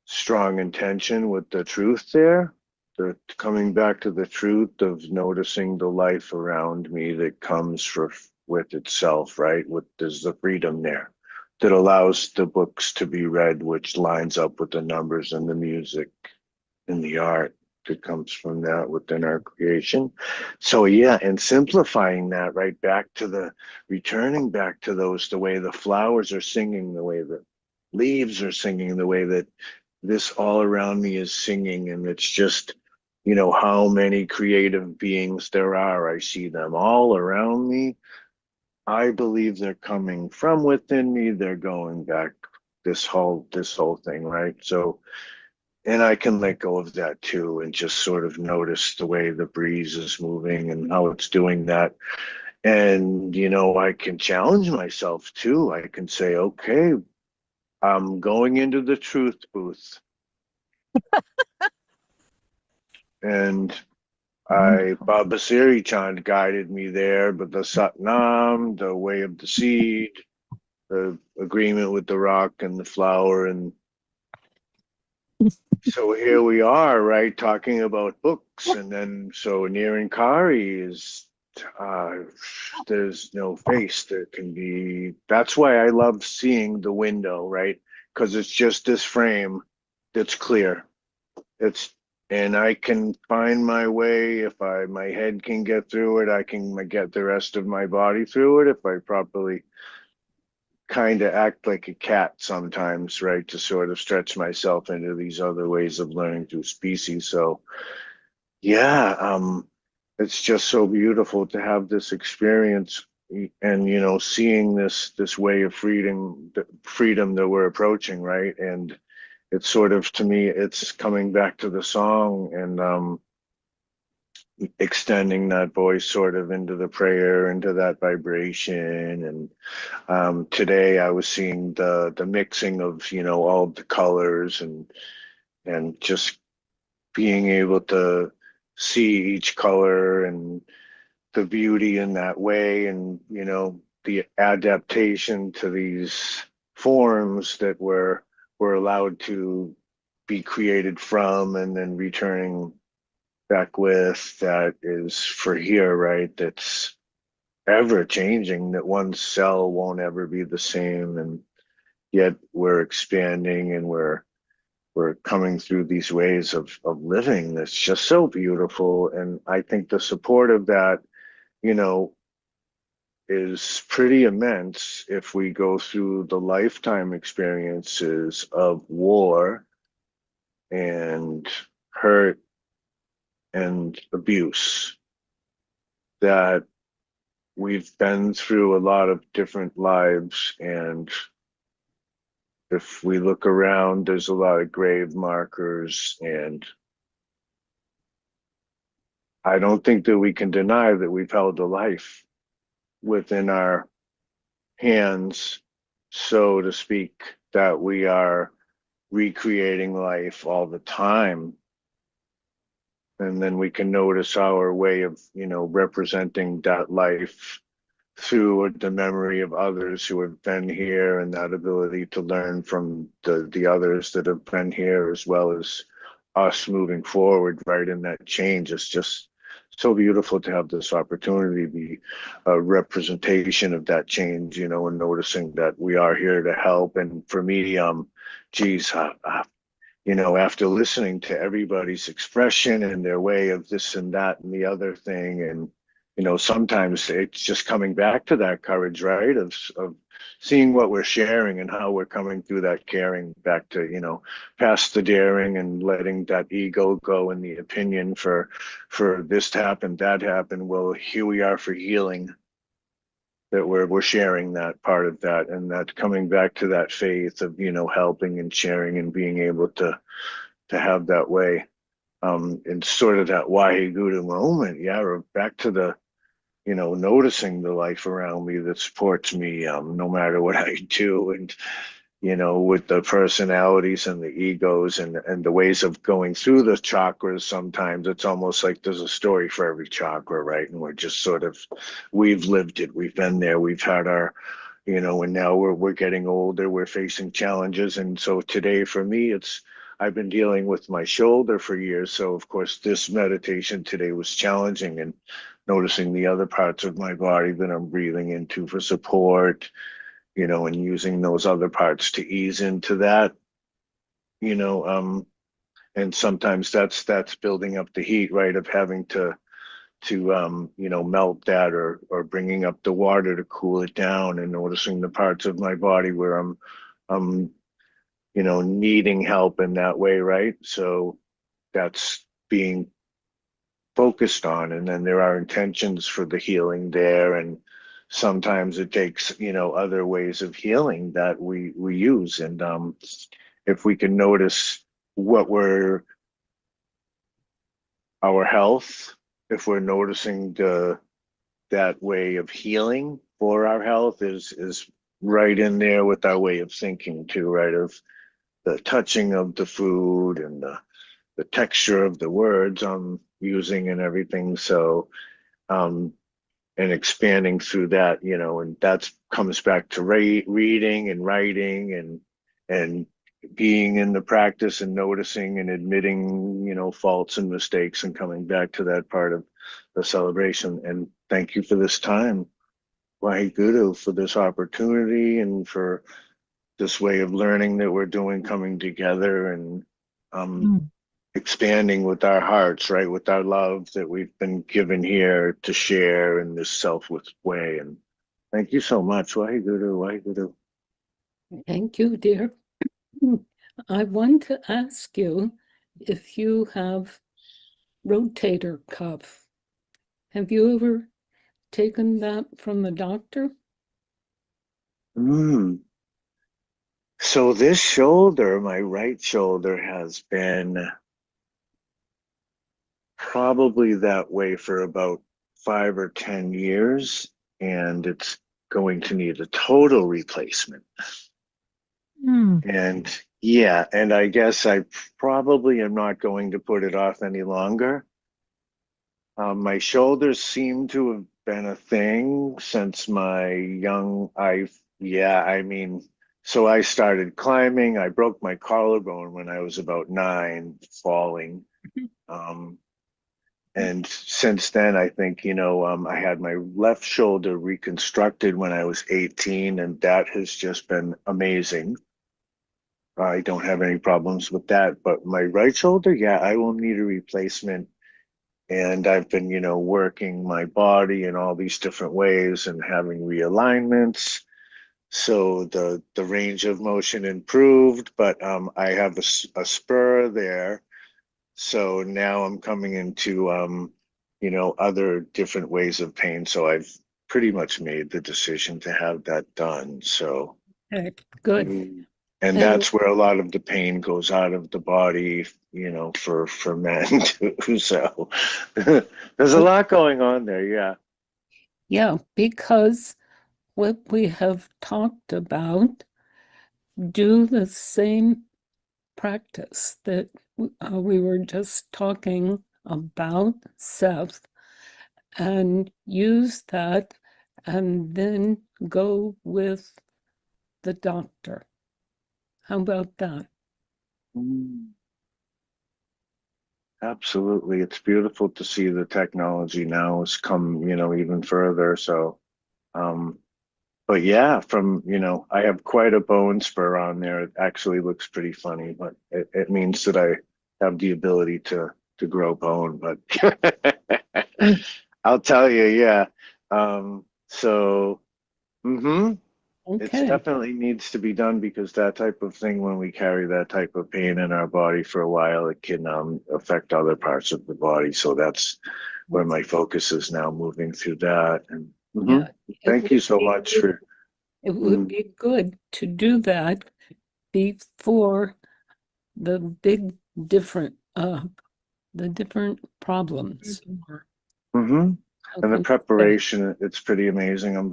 strong intention with the truth there, the coming back to the truth of noticing the life around me that comes with itself, right? There's the freedom there that allows the books to be read, which lines up with the numbers and the music and the art that comes from that within our creation. So yeah, and simplifying that right back to returning back to the way the flowers are singing, the way the leaves are singing, the way that this all around me is singing. And it's just, how many creative beings there are. I see them all around me. I believe they're coming from within me. They're going back, this whole thing, right? So, and I can let go of that too, and just sort of notice the way the breeze is moving and how it's doing that. And, I can challenge myself too. I can say, okay, I'm going into the truth booth. And Baba Siri chant guided me there, but the Satnam, the way of the seed, the agreement with the rock and the flower, and so here we are, right, talking about books. And then so Nirankari is there's no face. There can be, that's why I love seeing the window, right? Because it's just this frame that's clear. And I can find my way. If my head can get through it, I can get the rest of my body through it if I properly kind of act like a cat sometimes, right? To sort of stretch myself into these other ways of learning through species. So yeah, it's just so beautiful to have this experience and seeing this way of freedom, the freedom that we're approaching, right? And it's sort of, to me, it's coming back to the song and extending that voice sort of into the prayer, into that vibration. And today I was seeing the mixing of all the colors and just being able to see each color and the beauty in that way, and the adaptation to these forms that we're allowed to be created from, and then returning back with, that is for here, right? That's ever changing, that one cell won't ever be the same, and yet we're expanding and we're coming through these ways of living that's just so beautiful. And I think the support of that, you know, is pretty immense if we go through the lifetime experiences of war and hurt and abuse, that we've been through a lot of different lives. And if we look around, there's a lot of grave markers, and I don't think that we can deny that we've held a life within our hands, so to speak, that we are recreating life all the time. And then we can notice our way of, representing that life through the memory of others who have been here, and that ability to learn from the others that have been here, as well as us moving forward, right? And that change is just so beautiful to have this opportunity to be a representation of that change, and noticing that we are here to help. And for me, geez, after listening to everybody's expression and their way of this and that and the other thing, and sometimes it's just coming back to that courage, right, of seeing what we're sharing and how we're coming through that caring, back to past the daring, and letting that ego go and the opinion for this to happen, that happened. Well, here we are for healing, that we're sharing that part of that, and that coming back to that faith of helping and sharing and being able to have that way, and sort of that Waheguru moment. Yeah, or back to the noticing the life around me that supports me, no matter what I do. And with the personalities and the egos and the ways of going through the chakras, sometimes it's almost like there's a story for every chakra, right? And we're just sort of, we've lived it, we've been there, we've had our, and now we're getting older, we're facing challenges. And so today for me, I've been dealing with my shoulder for years. So of course this meditation today was challenging, and noticing the other parts of my body that I'm breathing into for support, and using those other parts to ease into that, and sometimes that's building up the heat, right, of having to melt that, or bringing up the water to cool it down, and noticing the parts of my body where I'm needing help in that way, right? So that's being focused on, and then there are intentions for the healing there. And sometimes it takes other ways of healing that we use. And if we can notice what we're our health, if we're noticing that way of healing for our health is right in there with our way of thinking too, right, of the touching of the food and the texture of the words I'm using and everything. So and expanding through that, and that comes back to reading and writing, and being in the practice and noticing and admitting, faults and mistakes, and coming back to that part of the celebration. And thank you for this time, Waheguru, for this opportunity, and for this way of learning that we're doing, coming together, and expanding with our hearts, right, with our love that we've been given here to share in this selfless way. And thank you so much. Waheguru, Waheguru. Thank you, dear. I want to ask you if you have rotator cuff. Have you ever taken that from the doctor? So this shoulder, my right shoulder, has been probably that way for about 5 or 10 years, and it's going to need a total replacement. And yeah, and I guess I probably am not going to put it off any longer. My shoulders seem to have been a thing since my so I started climbing. I broke my collarbone when I was about 9, falling. And since then, I think, I had my left shoulder reconstructed when I was 18, and that has just been amazing. I don't have any problems with that. But my right shoulder, yeah, I will need a replacement. And I've been, working my body in all these different ways and having realignments. So the range of motion improved, but I have a spur there. So now I'm coming into, other different ways of pain. So I've pretty much made the decision to have that done. So Okay, good. And that's where a lot of the pain goes out of the body, for men too. So there's a lot going on there. Yeah. Yeah, because what we have talked about, do the same practice that we were just talking about, Seth, and use that and then go with the doctor. How about that? Absolutely. It's beautiful to see the technology now has come, even further. So, but yeah, I have quite a bone spur on there. It actually looks pretty funny, but it means that I have the ability to grow bone, but I'll tell you, yeah. So, It Okay, definitely needs to be done because that type of thing, when we carry that type of pain in our body for a while, it can affect other parts of the body. So that's where my focus is now, moving through that. And yeah, thank you so much for. it would be good to do that before the big different problems. And the preparation, it's pretty amazing. I'm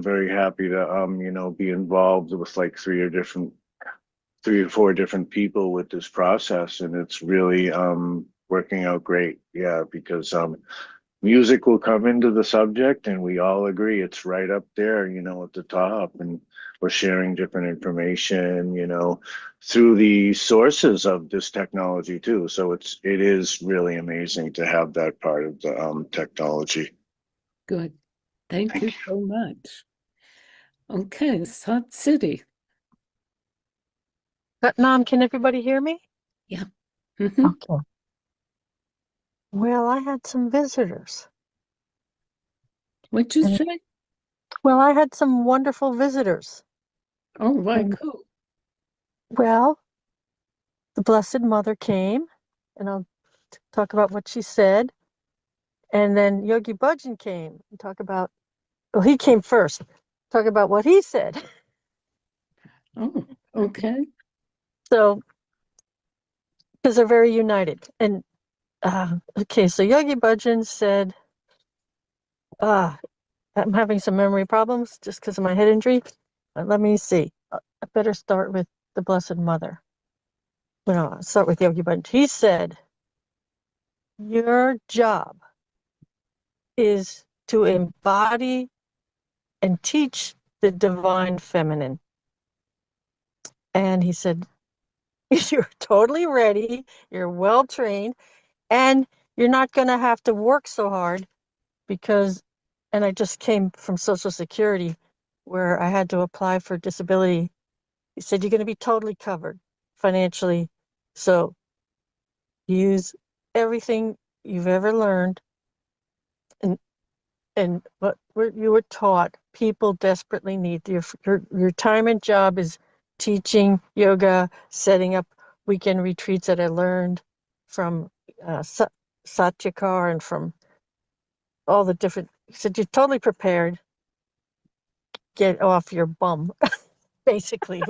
very happy to be involved with like 3 or 4 different people with this process, and it's really working out great. Yeah, because music will come into the subject, and we all agree it's right up there, at the top, and we're sharing different information, through the sources of this technology too. So it is really amazing to have that part of the technology. Good. Thank you so much. Okay, Sat City. Nam, can everybody hear me? Yeah. Okay. Well, I had some visitors. What'd you say? Well, I had some wonderful visitors. Oh, like who? Well, the Blessed Mother came, and I'll talk about what she said. And then Yogi Bhajan came and talk about, well, he came first, talk about what he said. Oh, okay. So, because they're very united. And okay, so Yogi Bhajan said, I'm having some memory problems just because of my head injury. Let me see. I better start with the Blessed Mother. No, I'll start with Yogi Bhajan. He said, your job is to embody and teach the divine feminine. And he said, you're totally ready, you're well trained, and you're not going to have to work so hard because, and I just came from Social Security where I had to apply for disability. He said, you're going to be totally covered financially. So use everything you've ever learned and what you were taught. People desperately need your retirement job is teaching yoga, setting up weekend retreats that I learned from Satyakar and from all the different. He said, "You're totally prepared. Get off your bum." Basically,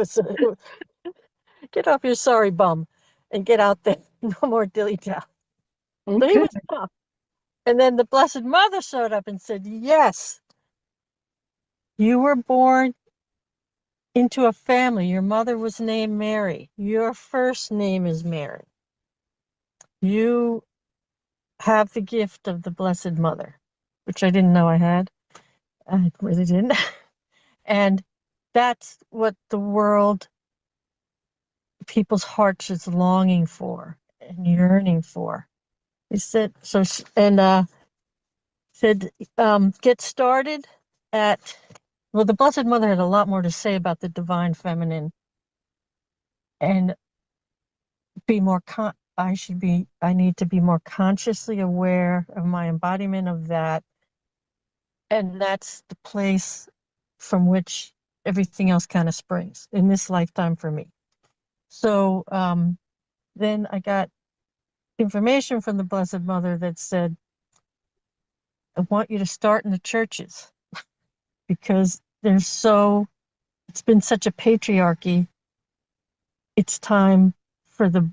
get off your sorry bum and get out there. No more dilly-dally. So he Okay. was tough. And then the Blessed Mother showed up and said, "Yes, you were born into a family. Your mother was named Mary. Your first name is Mary. You have the gift of the Blessed Mother," which I didn't know I had. I really didn't. And that's what the world, people's hearts is longing for and yearning for. He said, said, get started at, well, the Blessed Mother had a lot more to say about the divine feminine, and I need to be more consciously aware of my embodiment of that. And that's the place from which everything else kind of springs in this lifetime for me. So then I got information from the Blessed Mother that said, "I want you to start in the churches because it's been such a patriarchy. It's time for the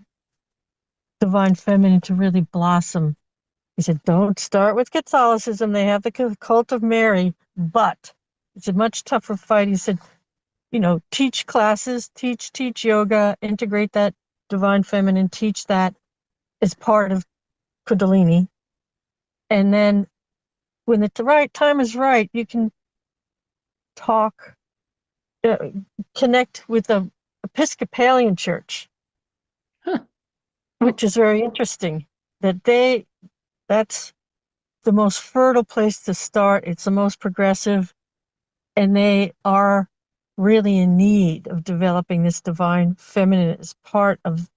divine feminine to really blossom." He said, "Don't start with Catholicism. They have the cult of Mary, but it's a much tougher fight." He said, teach classes, teach yoga, integrate that divine feminine, teach that as part of Kundalini. And then when the right time is right, you can talk, connect with the Episcopalian Church, Huh. which is very interesting. That's the most fertile place to start. It's the most progressive, and they are really in need of developing this divine feminine as part of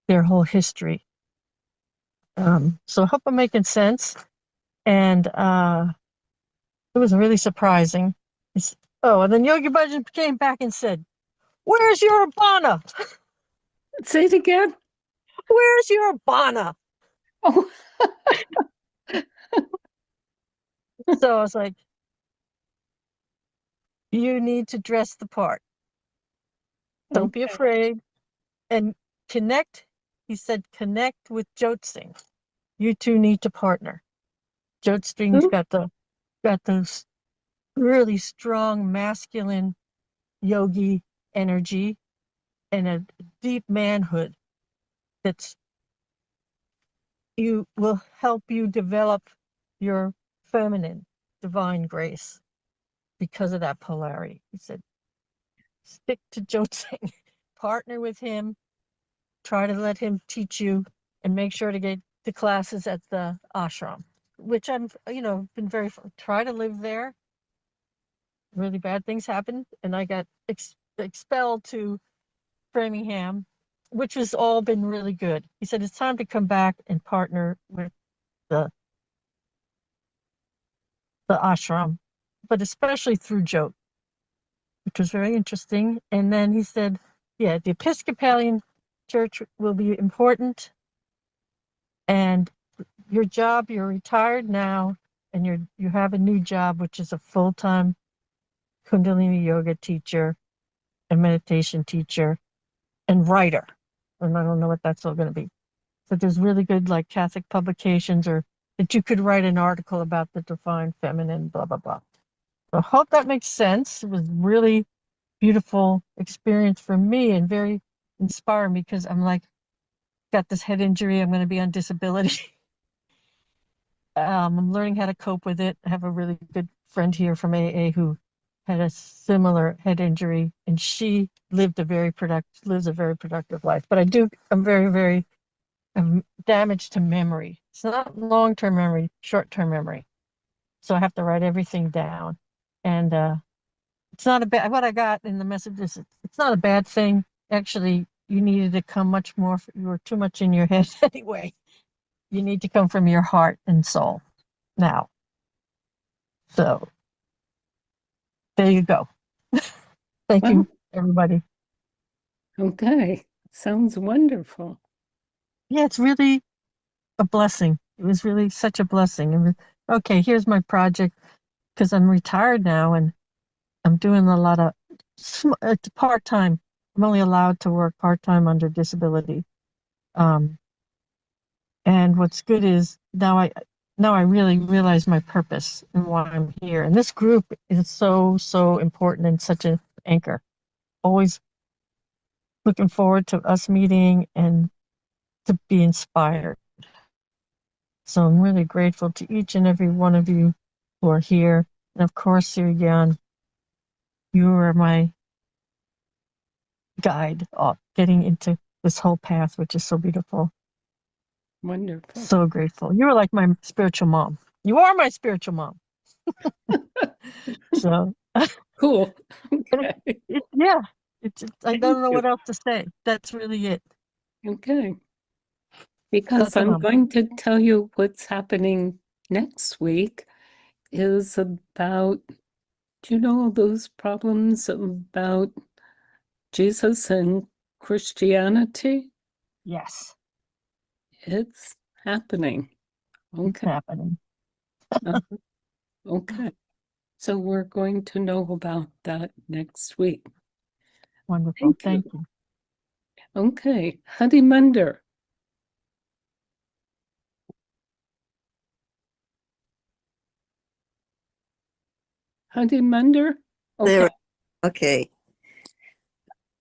their whole history. So I hope I'm making sense. And it was really surprising. And then Yogi Bhajan came back and said, "Where's your Urbana? Say it again. Where's your Urbana?" Oh, So I was like, "You need to dress the part. Don't be okay. afraid. And connect." He said, "Connect with Jot Singh. You two need to partner." Jot Singh's Who? got those really strong masculine yogi energy and a deep manhood will help you develop your feminine divine grace because of that polarity. He said, stick to Jot Singh, partner with him, try to let him teach you, and make sure to get the classes at the ashram, which I'm, been try to live there. Really bad things happened, and I got expelled to Framingham, which has all been really good. He said, it's time to come back and partner with the ashram, but especially through Jot, which was very interesting. And then he said, yeah, the Episcopalian Church will be important. And your job, you're retired now, and you have a new job, which is a full-time Kundalini yoga teacher and meditation teacher and writer. And I don't know what that's all going to be. So there's really good like Catholic publications, or that you could write an article about the divine feminine, blah, blah, blah. So I hope that makes sense. It was really beautiful experience for me and very inspiring because I'm like, got this head injury. I'm going to be on disability. I'm learning how to cope with it. I have a really good friend here from AA who had a similar head injury, and she lives a very productive life. But I'm very, very damaged to memory. It's not long-term memory, short-term memory. So I have to write everything down. And it's not what I got in the message is it's not a bad thing. Actually, you needed to come much more, you were too much in your head anyway. You need to come from your heart and soul now. So there you go. Thank Wow. you, everybody. Okay. Sounds wonderful. Yeah, it's really a blessing. It was really such a blessing. And okay, here's my project, because I'm retired now and I'm doing a lot of it's part-time. I'm only allowed to work part-time under disability. And what's good is now I really realize my purpose and why I'm here. And this group is so, so important and such an anchor. Always looking forward to us meeting and to be inspired. So I'm really grateful to each and every one of you who are here. And of course, Sirian, you are my guide getting into this whole path, which is so beautiful. Wonderful. So grateful. You are like my spiritual mom. You are my spiritual mom. So Cool. Okay. yeah, I Thank don't know you. what else to say. That's really it. Okay. Because Dr. I'm Mom. going to tell you what's happening next week is about, do you know those problems about Jesus and Christianity? Yes, It's happening. it's Okay. happening. Uh, okay. So we're going to know about that next week. Wonderful. Thank you. Thank you. Okay. Harimandir. Harimandir? Okay. There. Okay.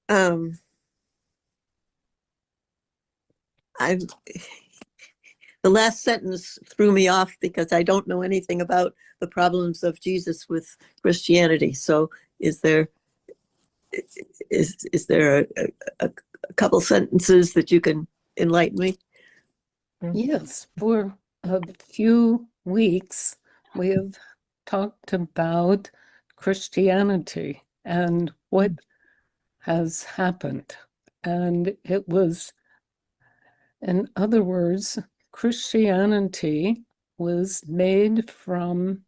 Um, I'm the last sentence threw me off because I don't know anything about the problems of Jesus with Christianity. So is there a couple sentences that you can enlighten me? Yes, for a few weeks, we have talked about Christianity and what has happened. And it was, in other words, Christianity was made from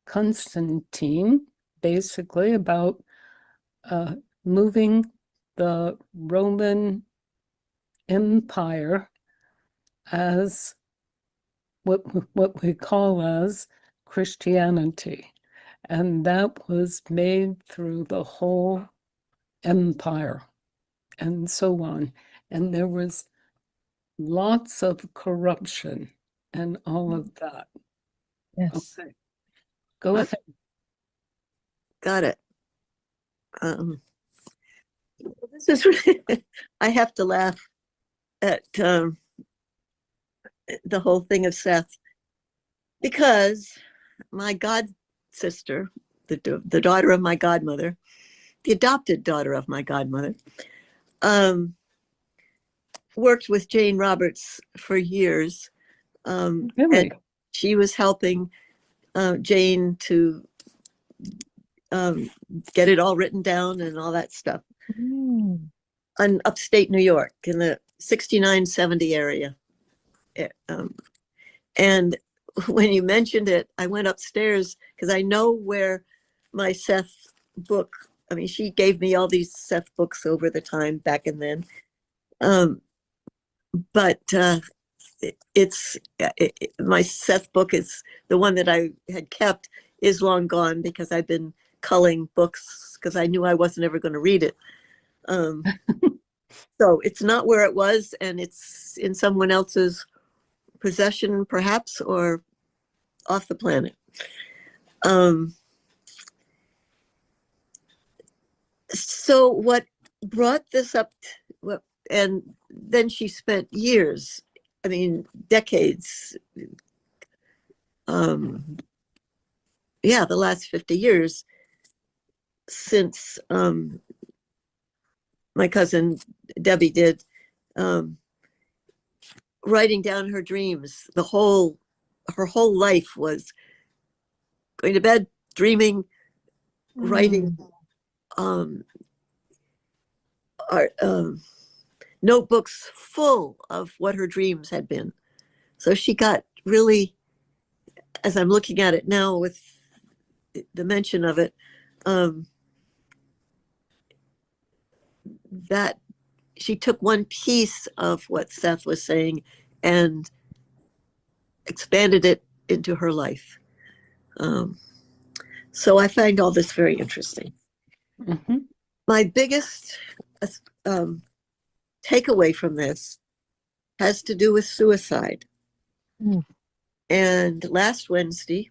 Constantine, basically, about moving the Roman Empire as what we call as Christianity. And that was made through the whole empire and so on. And there was lots of corruption and all of that. Yes. Okay. Go ahead. Got it. This is really, I have to laugh at the whole thing of Seth, because my god sister, the daughter of my godmother, the adopted daughter of my godmother, worked with Jane Roberts for years. Really? And she was helping Jane to get it all written down and all that stuff on upstate New York in the 6970 area. And when you mentioned it, I went upstairs because I know where my Seth book, I mean, she gave me all these Seth books over the time back and then. But my Seth book is the one that I had kept is long gone because I've been culling books because I knew I wasn't ever going to read it. So it's not where it was, and it's in someone else's possession, perhaps, or off the planet. So what brought this up, and then she spent years, I mean, decades, the last 50 years since my cousin Debbie did, writing down her dreams. Her whole life was going to bed, dreaming, writing, notebooks full of what her dreams had been. So she got really, as I'm looking at it now with the mention of it, that she took one piece of what Seth was saying and expanded it into her life. So I find all this very interesting. Mm-hmm. My biggest takeaway from this has to do with suicide. Mm. And last Wednesday,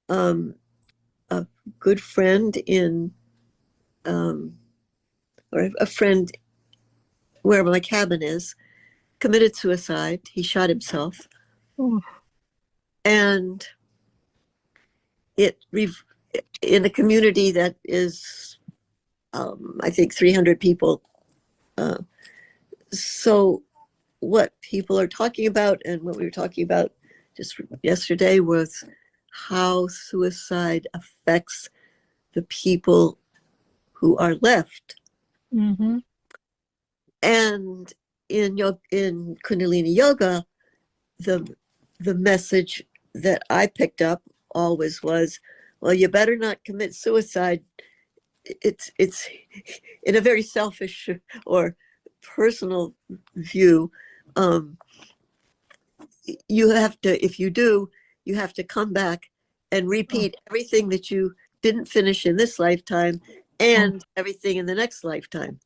a good friend or a friend where my cabin is, committed suicide. He shot himself. Ooh. And in a community that is, I think, 300 people. So what people are talking about and what we were talking about just yesterday was how suicide affects the people who are left. Mm-hmm. And in Kundalini Yoga, the message that I picked up always was, well, you better not commit suicide. It's in a very selfish or personal view. You have to, if you do, you have to come back and repeat everything that you didn't finish in this lifetime and everything in the next lifetime.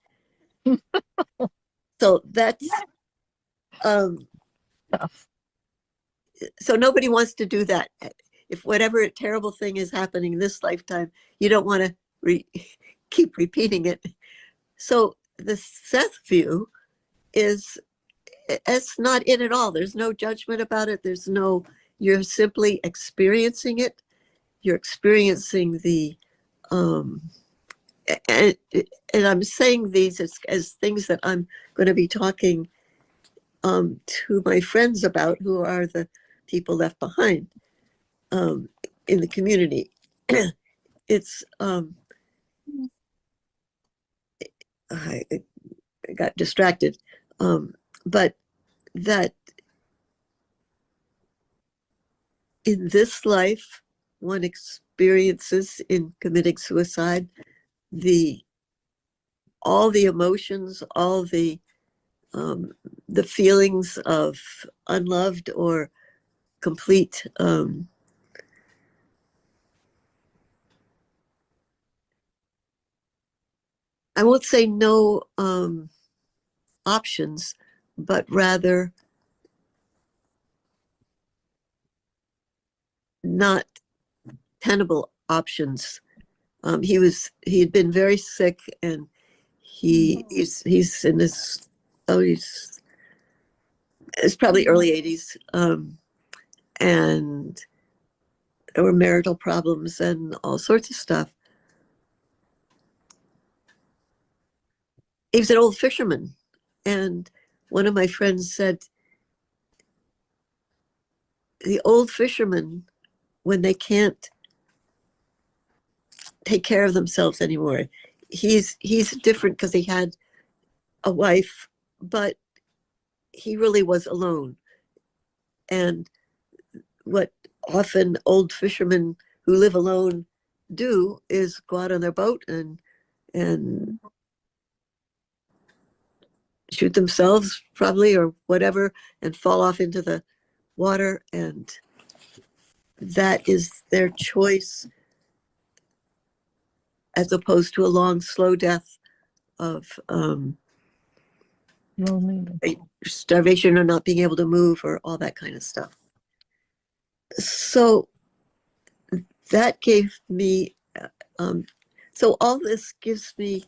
So that's Tough. so nobody wants to do that. If whatever terrible thing is happening in this lifetime, you don't want to keep repeating it. So the Seth view is, it's not it at all. There's no judgment about it. You're simply experiencing it. You're experiencing the, and I'm saying these as things that I'm going to be talking to my friends about, who are the people left behind in the community. It's, I got distracted, but that in this life, one experiences in committing suicide all the emotions, all the feelings of unloved or complete I won't say no options, but rather not tenable options. He had been very sick, and he's in his it's probably early 80s, and there were marital problems and all sorts of stuff. He was an old fisherman, and one of my friends said, the old fishermen, when they can't take care of themselves anymore, he's different because he had a wife, but he really was alone. And what often old fishermen who live alone do is go out on their boat and shoot themselves probably or whatever and fall off into the water, and that is their choice, as opposed to a long slow death of Loneliness. starvation or not being able to move or all that kind of stuff. So that gave me so all this gives me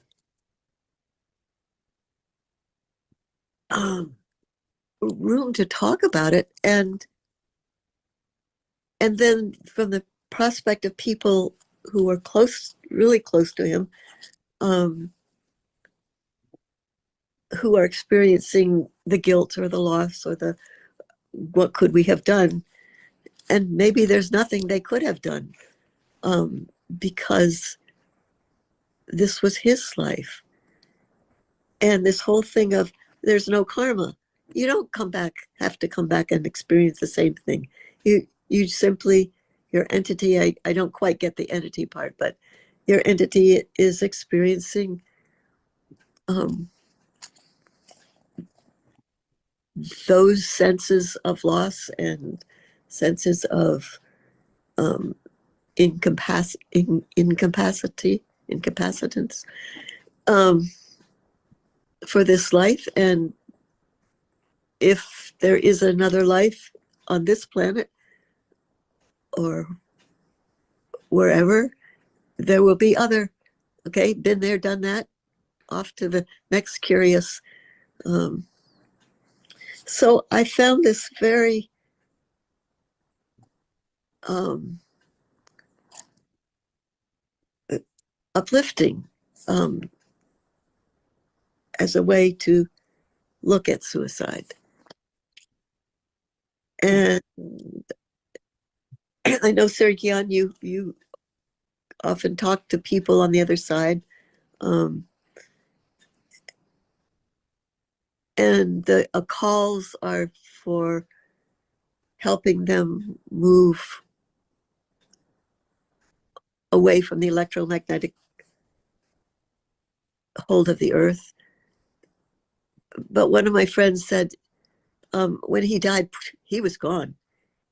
room to talk about it, and then from the prospect of people who are really close to him, who are experiencing the guilt or the loss or the what could we have done, and maybe there's nothing they could have done, because this was his life. And this whole thing of there's no karma. You don't have to come back and experience the same thing. You simply, your entity, I don't quite get the entity part, but your entity is experiencing those senses of loss and senses of incapacitance for this life. And if there is another life on this planet or wherever, there will be other. Okay, been there, done that, off to the next curious. So I found this very uplifting as a way to look at suicide. And I know, Sergian, you often talk to people on the other side. And the calls are for helping them move away from the electromagnetic hold of the earth. But one of my friends said, when he died, he was gone.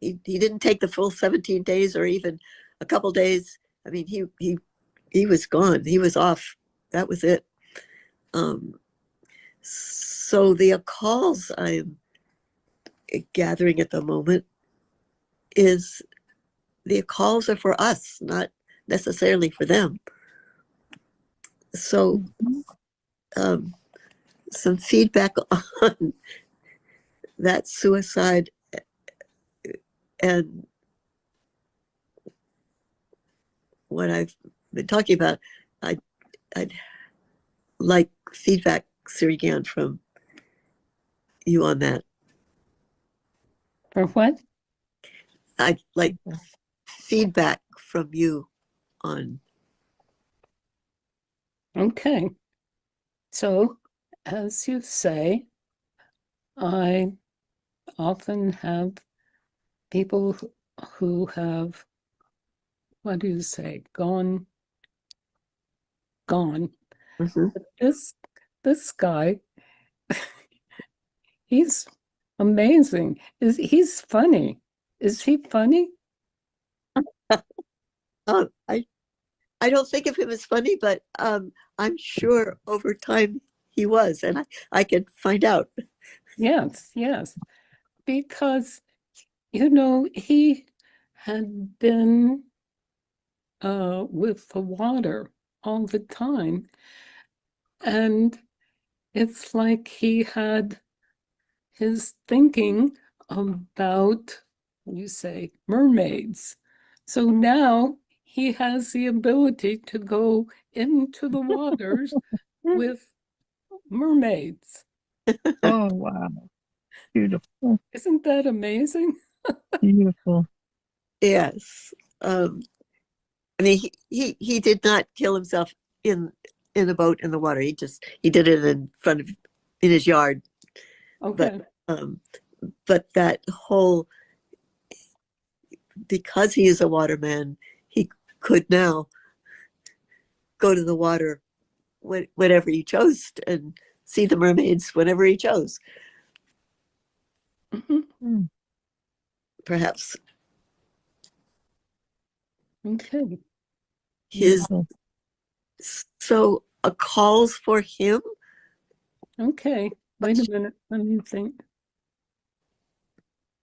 He didn't take the full 17 days or even a couple days. I mean, he was gone. He was off. That was it. So the calls I'm gathering at the moment is the calls are for us, not necessarily for them. So some feedback on that suicide and what I've been talking about. I'd like feedback, Sirigan, from you on that. For what? I'd like feedback from you on. Okay. So, as you say, I often have people who have, what do you say, gone. Mm-hmm. But this guy, he's amazing. He's funny. Is he funny? I don't think of him as funny, but I'm sure over time he was, and I can find out. Yes. Because, he had been with the water all the time. And it's like he had his thinking about, you say, mermaids. So now he has the ability to go into the waters with mermaids. Oh, wow. Beautiful. Isn't that amazing? Beautiful. Yes. I mean, he did not kill himself in a boat in the water. He did it in his yard. Okay. But that whole, because he is a waterman, he could now go to the water whenever he chose and see the mermaids whenever he chose. Mm-hmm. Perhaps Okay. his, so a calls for him. Okay. Wait a minute. Let me think.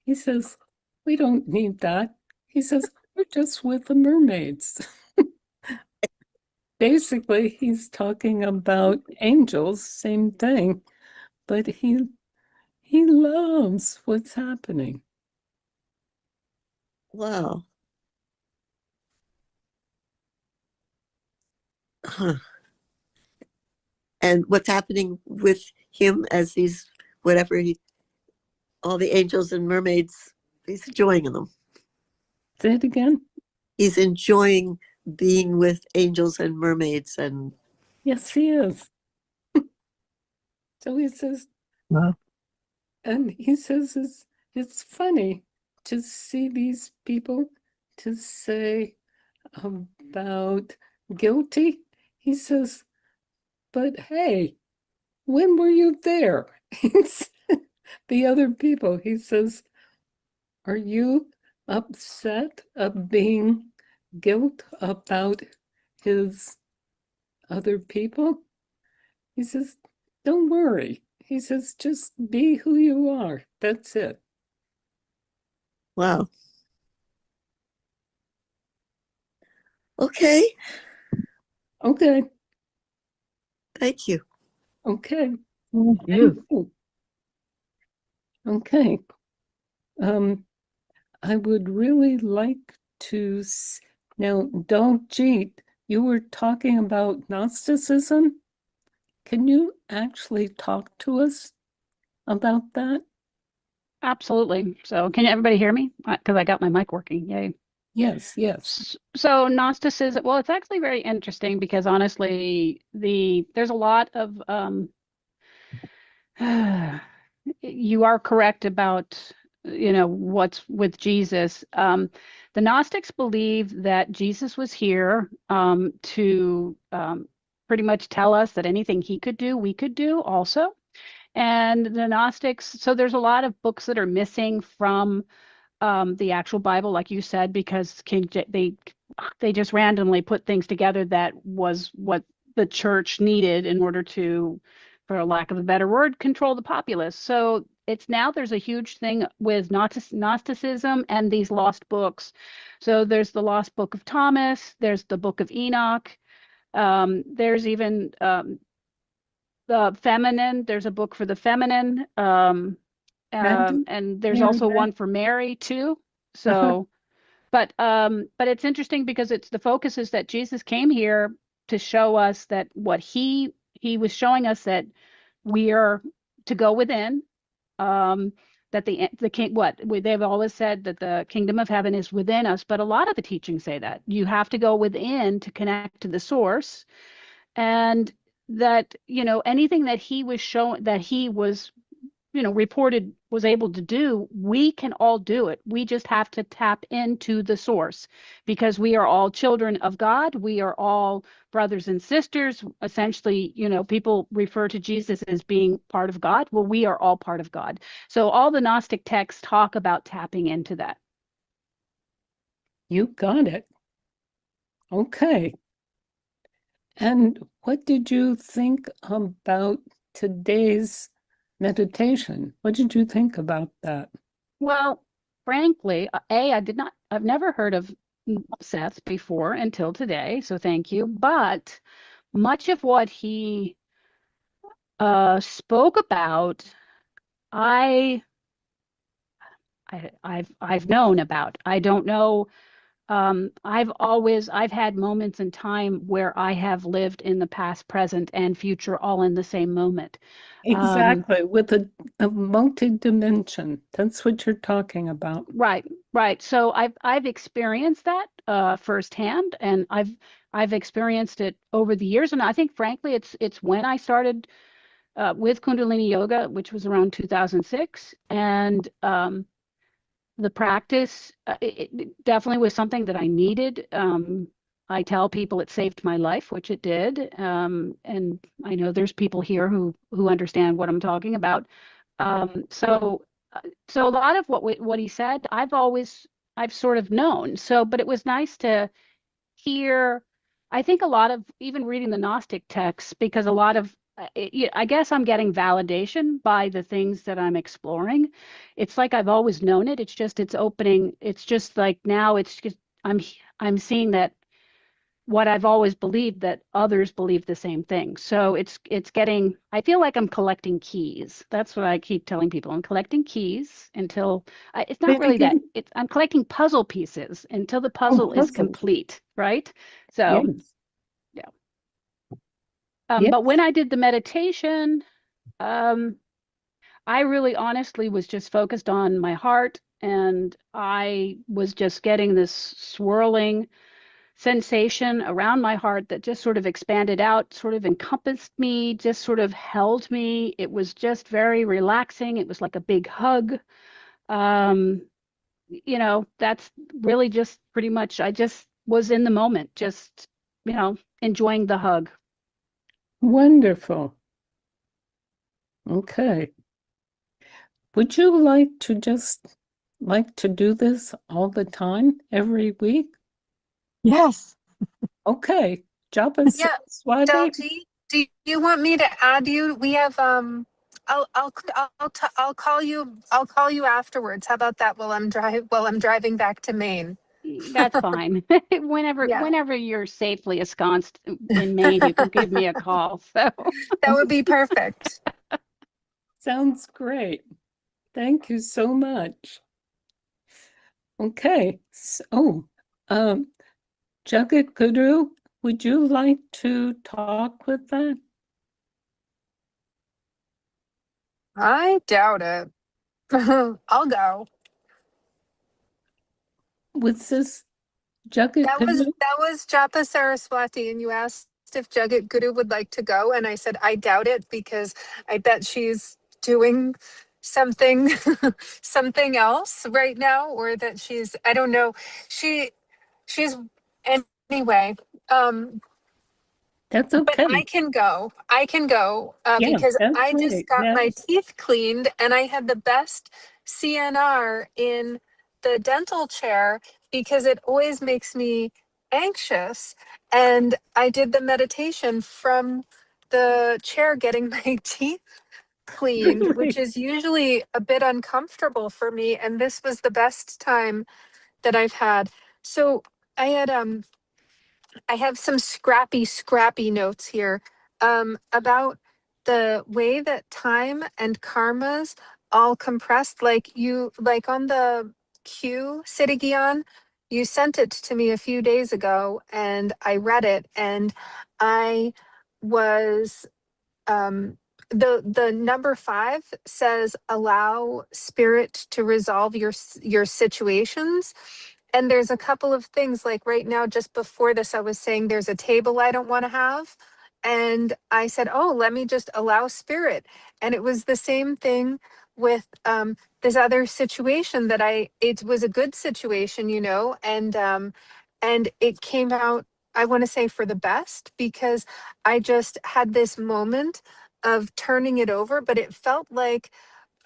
He says, we don't need that. He says, we're just with the mermaids. Basically, he's talking about angels, same thing, but he loves what's happening. Wow. Huh. And what's happening with him as he's all the angels and mermaids, he's enjoying them. Say it again. He's enjoying being with angels and mermaids, and Yes, he is. So he says, Wow. and he says it's funny to see these people to say about guilty. He says, but hey, when were you there? the other people. He says, are you upset of being guilt about his other people? He says, don't worry. He says, just be who you are. That's it. Wow. Okay. Okay. Thank you. Okay. Thank you. Okay. I would really like to now, Daljeet, you were talking about Gnosticism. Can you actually talk to us about that? Absolutely. So can everybody hear me? Because I got my mic working. Yay. Yes, yes. So Gnosticism, well, it's actually very interesting because honestly, there's a lot of you are correct about what's with Jesus. The Gnostics believe that Jesus was here to pretty much tell us that anything he could do, we could do also. And the Gnostics, so there's a lot of books that are missing from the actual Bible, like you said, because they just randomly put things together that was what the church needed in order to, for a lack of a better word, control the populace. So it's now there's a huge thing with Gnosticism and these lost books. So there's the lost book of Thomas, there's the book of Enoch, there's even the feminine, there's a book for the feminine. And there's also one for Mary too. So, but it's interesting because it's the focus is that Jesus came here to show us that what he was showing us that we are to go within. That the king they've always said that the kingdom of heaven is within us, but a lot of the teachings say that you have to go within to connect to the source, and that anything that he was showing that he was reported was able to do, we can all do it. We just have to tap into the source because we are all children of God. We are all brothers and sisters. Essentially, people refer to Jesus as being part of God. Well, we are all part of God. So all the Gnostic texts talk about tapping into that. You got it. Okay. And what did you think about today's meditation? What did you think about that? Well, frankly, I've never heard of Seth before until today, so thank you. But much of what he spoke about, I've known about. I don't know. I've had moments in time where I have lived in the past, present, and future all in the same moment. Exactly, with a multi-dimension. That's what you're talking about. Right. So I've experienced that firsthand, and I've experienced it over the years. And I think, frankly, it's when I started with Kundalini Yoga, which was around 2006, and the practice it definitely was something that I needed. I tell people it saved my life, which it did, and I know there's people here who understand what I'm talking about. So a lot of what he said, I've sort of known. So, but it was nice to hear. I think a lot of even reading the Gnostic texts, because a lot of I guess I'm getting validation by the things that I'm exploring. It's like I've always known it. It's just it's opening. It's just like now it's just I'm seeing that what I've always believed that others believe the same thing. So it's getting, I feel like I'm collecting keys. That's what I keep telling people. I'm collecting keys until it's not really that. I'm collecting puzzle pieces until the puzzle is complete, right? So Yes. yeah. Yes. But when I did the meditation, I really honestly was just focused on my heart, and I was just getting this swirling sensation around my heart that just sort of expanded out, sort of encompassed me, just sort of held me. It was just very relaxing. It was like a big hug. That's really just pretty much, I just was in the moment, just, enjoying the hug. Wonderful. Okay. would you like to do this all the time, every week? Yes. Okay, Japa Yeah, Saraswati. Daljeet, do you want me to add you? We have I'll call you. I'll call you afterwards. How about that? While I'm driving back to Maine. That's fine. Yeah, Whenever you're safely ensconced in Maine, you can give me a call. So that would be perfect. Sounds great. Thank you so much. Okay, so Jugad Guru, would you like to talk with that? I doubt it. I'll go. Was this Jugad Guru? That was Japa Saraswati, and you asked if Jagat Guru would like to go, and I said I doubt it because I bet she's doing something something else right now, or that I don't know. She's anyway. That's But okay. I can go. I can go Yeah, because that's I just great. got my Yes. teeth cleaned and I had the best CNR in the dental chair because it always makes me anxious. And I did the meditation from the chair getting my teeth cleaned, which is usually a bit uncomfortable for me. And this was the best time that I've had. So I had I have some scrappy notes here about the way that time and karmas all compressed. Like on the queue, Siddhigion, you sent it to me a few days ago and I read it and I was the number 5 says allow spirit to resolve your situations, and there's a couple of things like right now just before this I was saying there's a table I don't want to have, and I said, oh, let me just allow spirit, and it was the same thing with this other situation that it was a good situation, and it came out, I want to say, for the best, because I just had this moment of turning it over, but it felt like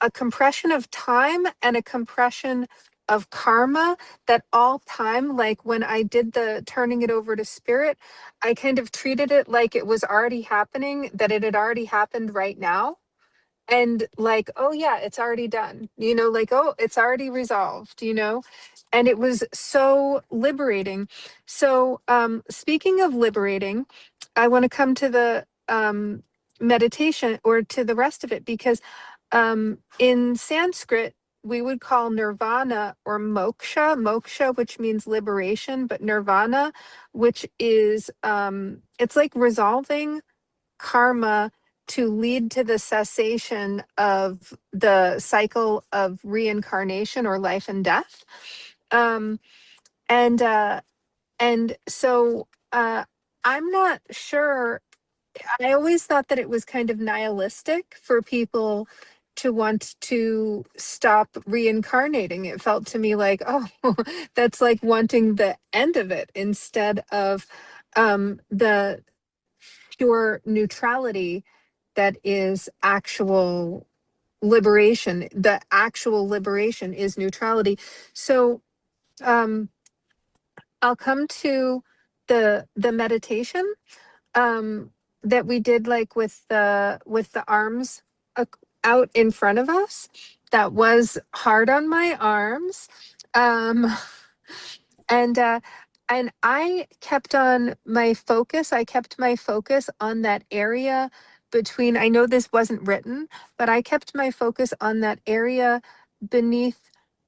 a compression of time and a compression of karma, that all time, like when I did the turning it over to spirit, I kind of treated it like it was already happening, that it had already happened right now. And like, oh yeah, it's already done, like, oh, it's already resolved, and it was so liberating. So speaking of liberating, I want to come to the meditation, or to the rest of it, because in Sanskrit we would call nirvana or moksha, which means liberation, but nirvana, which is it's like resolving karma to lead to the cessation of the cycle of reincarnation or life and death. Um, and so I'm not sure. I always thought that it was kind of nihilistic for people to want to stop reincarnating. It felt to me like, oh, that's like wanting the end of it instead of the pure neutrality that is actual liberation. The actual liberation is neutrality. So I'll come to the meditation that we did, like with the arms out in front of us. That was hard on my arms. Um and I kept on my focus. I kept my focus on that area between, I know this wasn't written, but I kept my focus on that area beneath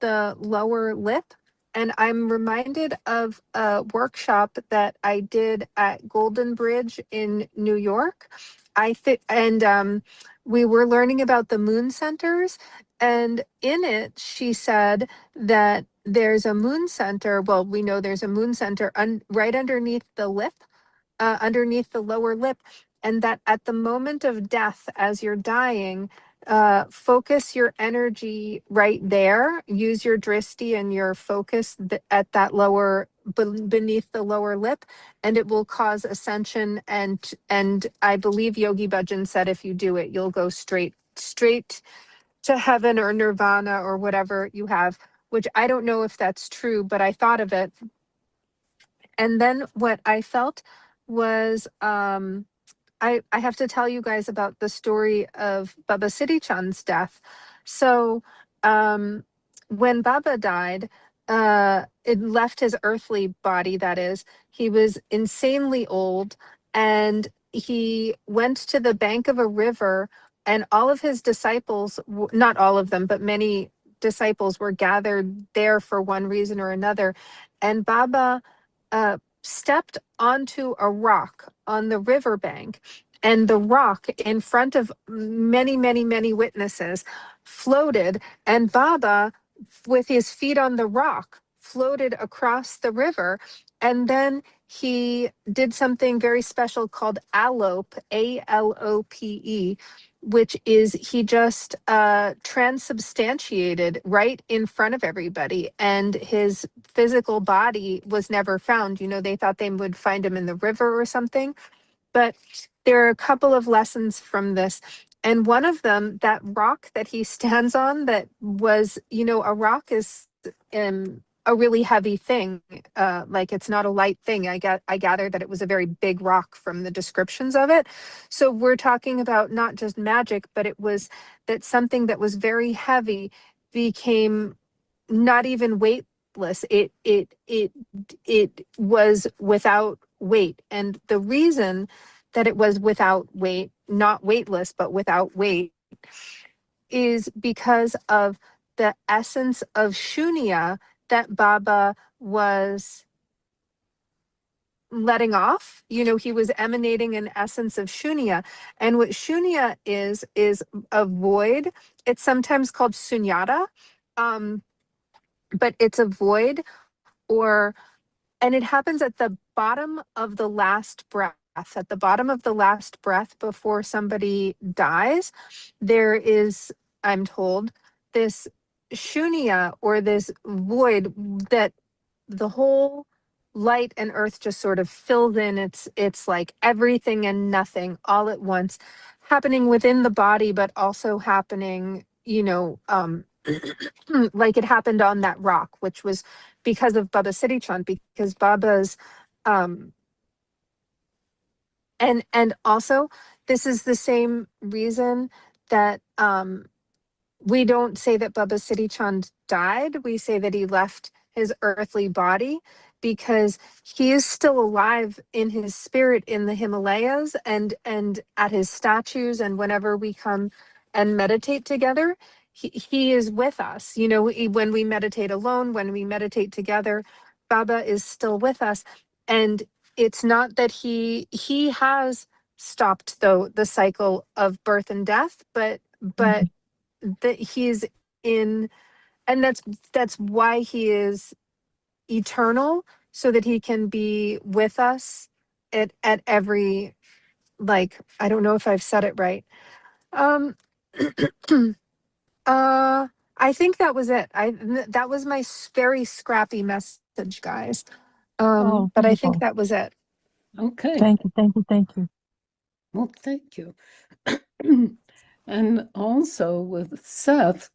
the lower lip. And I'm reminded of a workshop that I did at Golden Bridge in New York. I think, and we were learning about the moon centers. And in it, she said that there's a moon center. Well, we know there's a moon center right underneath the lip, underneath the lower lip. And that at the moment of death, as you're dying, focus your energy right there. Use your drishti and your focus at that lower, beneath the lower lip, and it will cause ascension. And I believe Yogi Bhajan said if you do it, you'll go straight to heaven or nirvana or whatever you have, which I don't know if that's true, but I thought of it. And then what I felt was I have to tell you guys about the story of Baba Siddhi Chand's death. So when Baba died, it left his earthly body, that is. He was insanely old, and he went to the bank of a river, and all of his disciples, not all of them, but many disciples were gathered there for one reason or another. And Baba stepped onto a rock on the riverbank, and the rock in front of many, many, many witnesses floated, and Baba, with his feet on the rock, floated across the river. And then he did something very special called alope, ALOPE, which is he just transubstantiated right in front of everybody, and his physical body was never found. You know, they thought they would find him in the river or something, but there are a couple of lessons from this. And one of them, that rock that he stands on, that was, you know, a rock is a really heavy thing. Like, it's not a light thing. I gather that it was a very big rock from the descriptions of it. So we're talking about not just magic, but it was that something that was very heavy became not even weightless. It was without weight. And the reason that it was without weight, not weightless, but without weight, is because of the essence of Shunya that Baba was letting off. You know, he was emanating an essence of Shunya. And what Shunya is a void. It's sometimes called sunyata, but it's a void, and it happens at the bottom of the last breath. At the bottom of the last breath before somebody dies, there is, I'm told, this shunya, or this void, that the whole light and earth just sort of fills in. It's like everything and nothing all at once, happening within the body, but also happening, you know, like it happened on that rock, which was because of Baba Siddhi Chand, because Baba's and also this is the same reason that we don't say that Baba Siddhi Chand died. We say that he left his earthly body, because he is still alive in his spirit in the Himalayas, and at his statues, and whenever we come and meditate together, he is with us. You know, when we meditate alone, when we meditate together, Baba is still with us. And it's not that he has stopped, though, the cycle of birth and death, but that he's in, and that's why he is eternal, so that he can be with us at every, like, I don't know if I've said it right. I think that was it. That was my very scrappy message, guys. Oh, But I think beautiful. that was it. Okay. Thank you, thank you, thank you. Well, thank you. And also with Seth,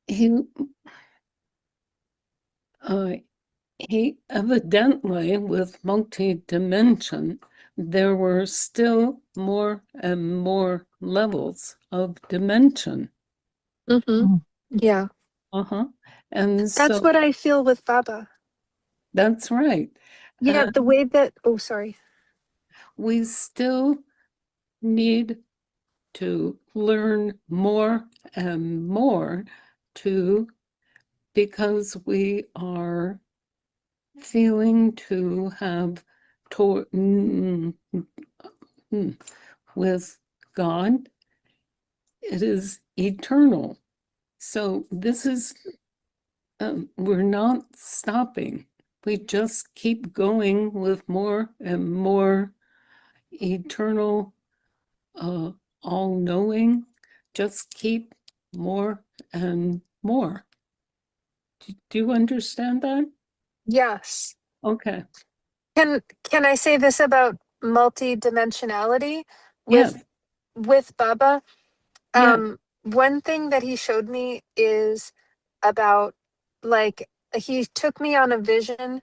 he evidently, with multi-dimension, there were still more and more levels of dimension. Yeah, And that's so what I feel with Baba. that's right. Yeah, the way that, oh, sorry. We still need to learn more and more because we are feeling to have with God, it is eternal. So this is, we're not stopping. We just keep going with more and more eternal, all-knowing. Just keep more and more. Do you understand that? Yes. Okay. Can I say this about multidimensionality Yes. with Baba? One thing that he showed me is about, like, he took me on a vision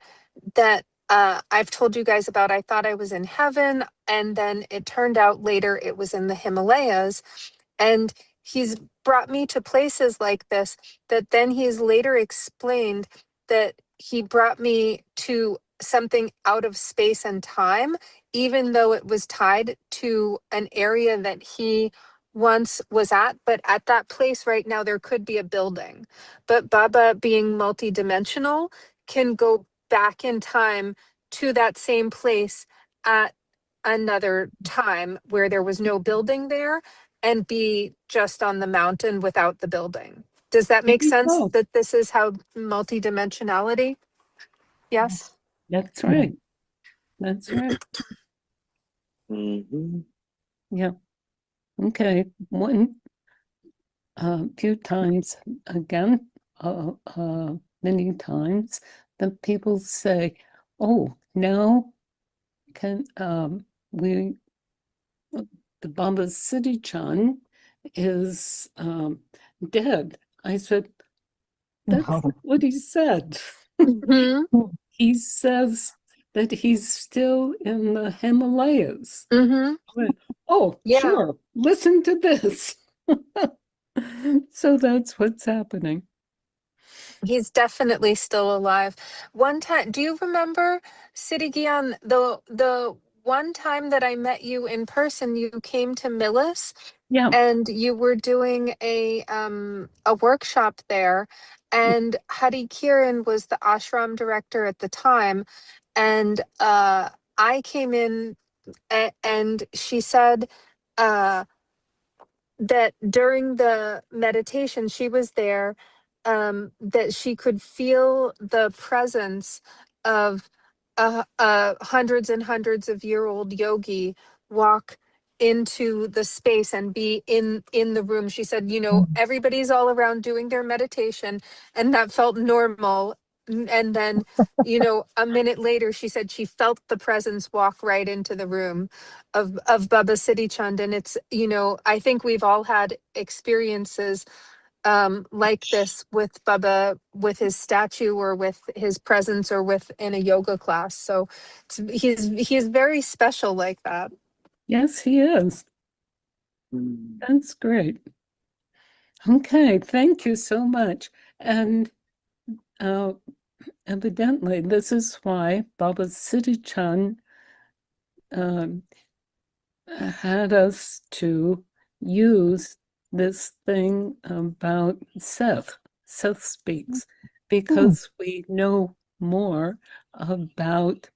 that I've told you guys about. I thought I was in heaven, and then it turned out later it was in the Himalayas. And he's brought me to places like this that then he's later explained that he brought me to something out of space and time, even though it was tied to an area that he once was at. But at that place right now, there could be a building. But Baba, being multidimensional, can go back in time to that same place at another time where there was no building there, and be just on the mountain without the building. Does that make sense, Oh, that this is how multidimensionality? Yes? that's right. That's right. Mhm. Yeah. Okay. One, few times again, many times, the people say, "Oh, now can we?" The Baba City Chan is dead. I said, "That's not what he said." Mm-hmm. He says that he's still in the Himalayas. Mm-hmm. I went, oh, Yeah. sure, listen to this. So that's what's happening. He's definitely still alive. One time, do you remember, Siri Gian, the one time that I met you in person, you came to Millis? Yeah. And you were doing a workshop there, and Hari Kiran was the ashram director at the time, and I came in, and she said that during the meditation she was there, that she could feel the presence of hundreds and hundreds of year old yogi walk into the space and be in the room. She said, you know, everybody's all around doing their meditation, and that felt normal. And then, you know, a minute later, she said she felt the presence walk right into the room of Baba Siddhi Chand. And it's, you know, I think we've all had experiences like this with Baba, with his statue or with his presence or with in a yoga class. So he's very special like that. Yes, he is. That's great. Okay, thank you so much. And evidently, this is why Baba Siddhi Chand had us to use this thing about Seth Speaks, because we know more about,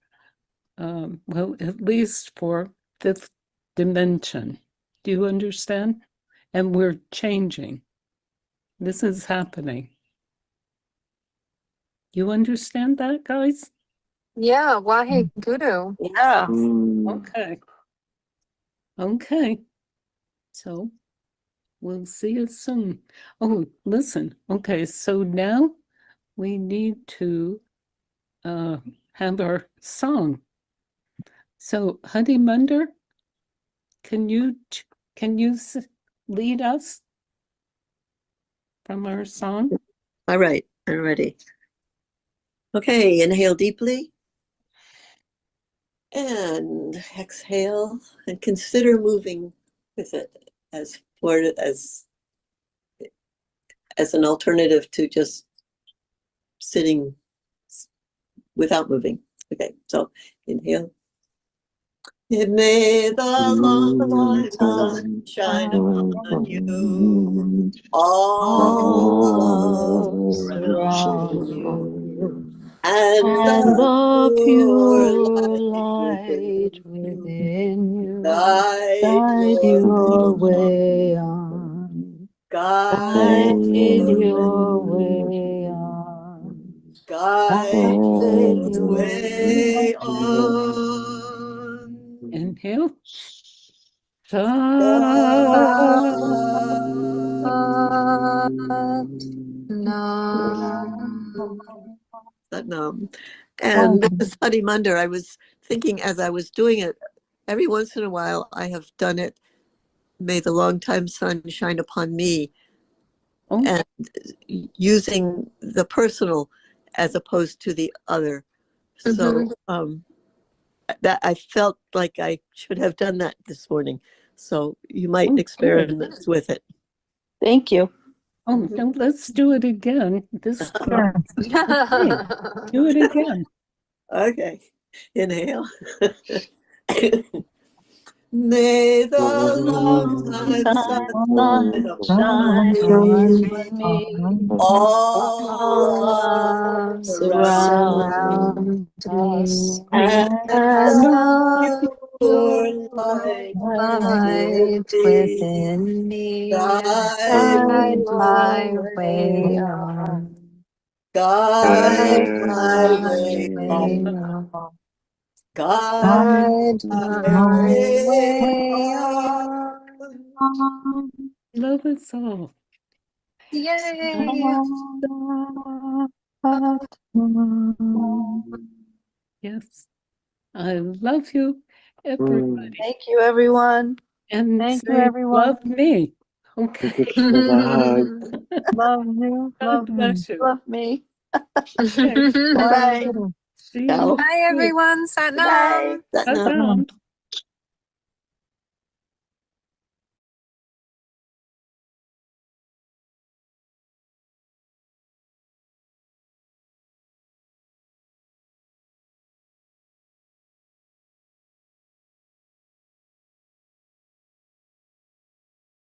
well, at least for fifth dimension. Do you understand? And we're changing. This is happening. You understand that, guys? Yeah, Wahe Guru. Yeah. Okay. Okay. So we'll see you soon. Oh, listen. Okay, so now we need to have our song. So, Harimandir, can you lead us from our song? All right, I'm ready. Okay, inhale deeply. And exhale, and consider moving with it as an alternative to just sitting without moving. Okay, so inhale. May the Lord's sun shine upon you, all around you, and the pure light within you guide your way on. Guide your way on. Guide your way on. Inhale. Nam. And this is Harimandir. I was thinking as I was doing it, every once in a while I have done it may the longtime sun shine upon me, Oh, and using the personal as opposed to the other. So that I felt like I should have done that this morning. So you might good. experiment with it. Thank you. Oh, now let's do it again. This time. Sure. Okay, do it again. Okay, inhale. May the long time sun shine upon me, all around, Surround me and and the the pure light light within within me. guide Guide my way on. guide my Guide my way way on, on. guide Guide my my way way on. on. Love us all. Yay! Yes. I love you, everybody. Thank you, everyone. And Thank you, say, everyone. love me. Okay. Just for the hug. Love you. God Love me. bless you. Love me. Okay. Bye. Bye. See you Ciao. next Bye, week. everyone. Good night. Satnam. Satnam. Bye-bye.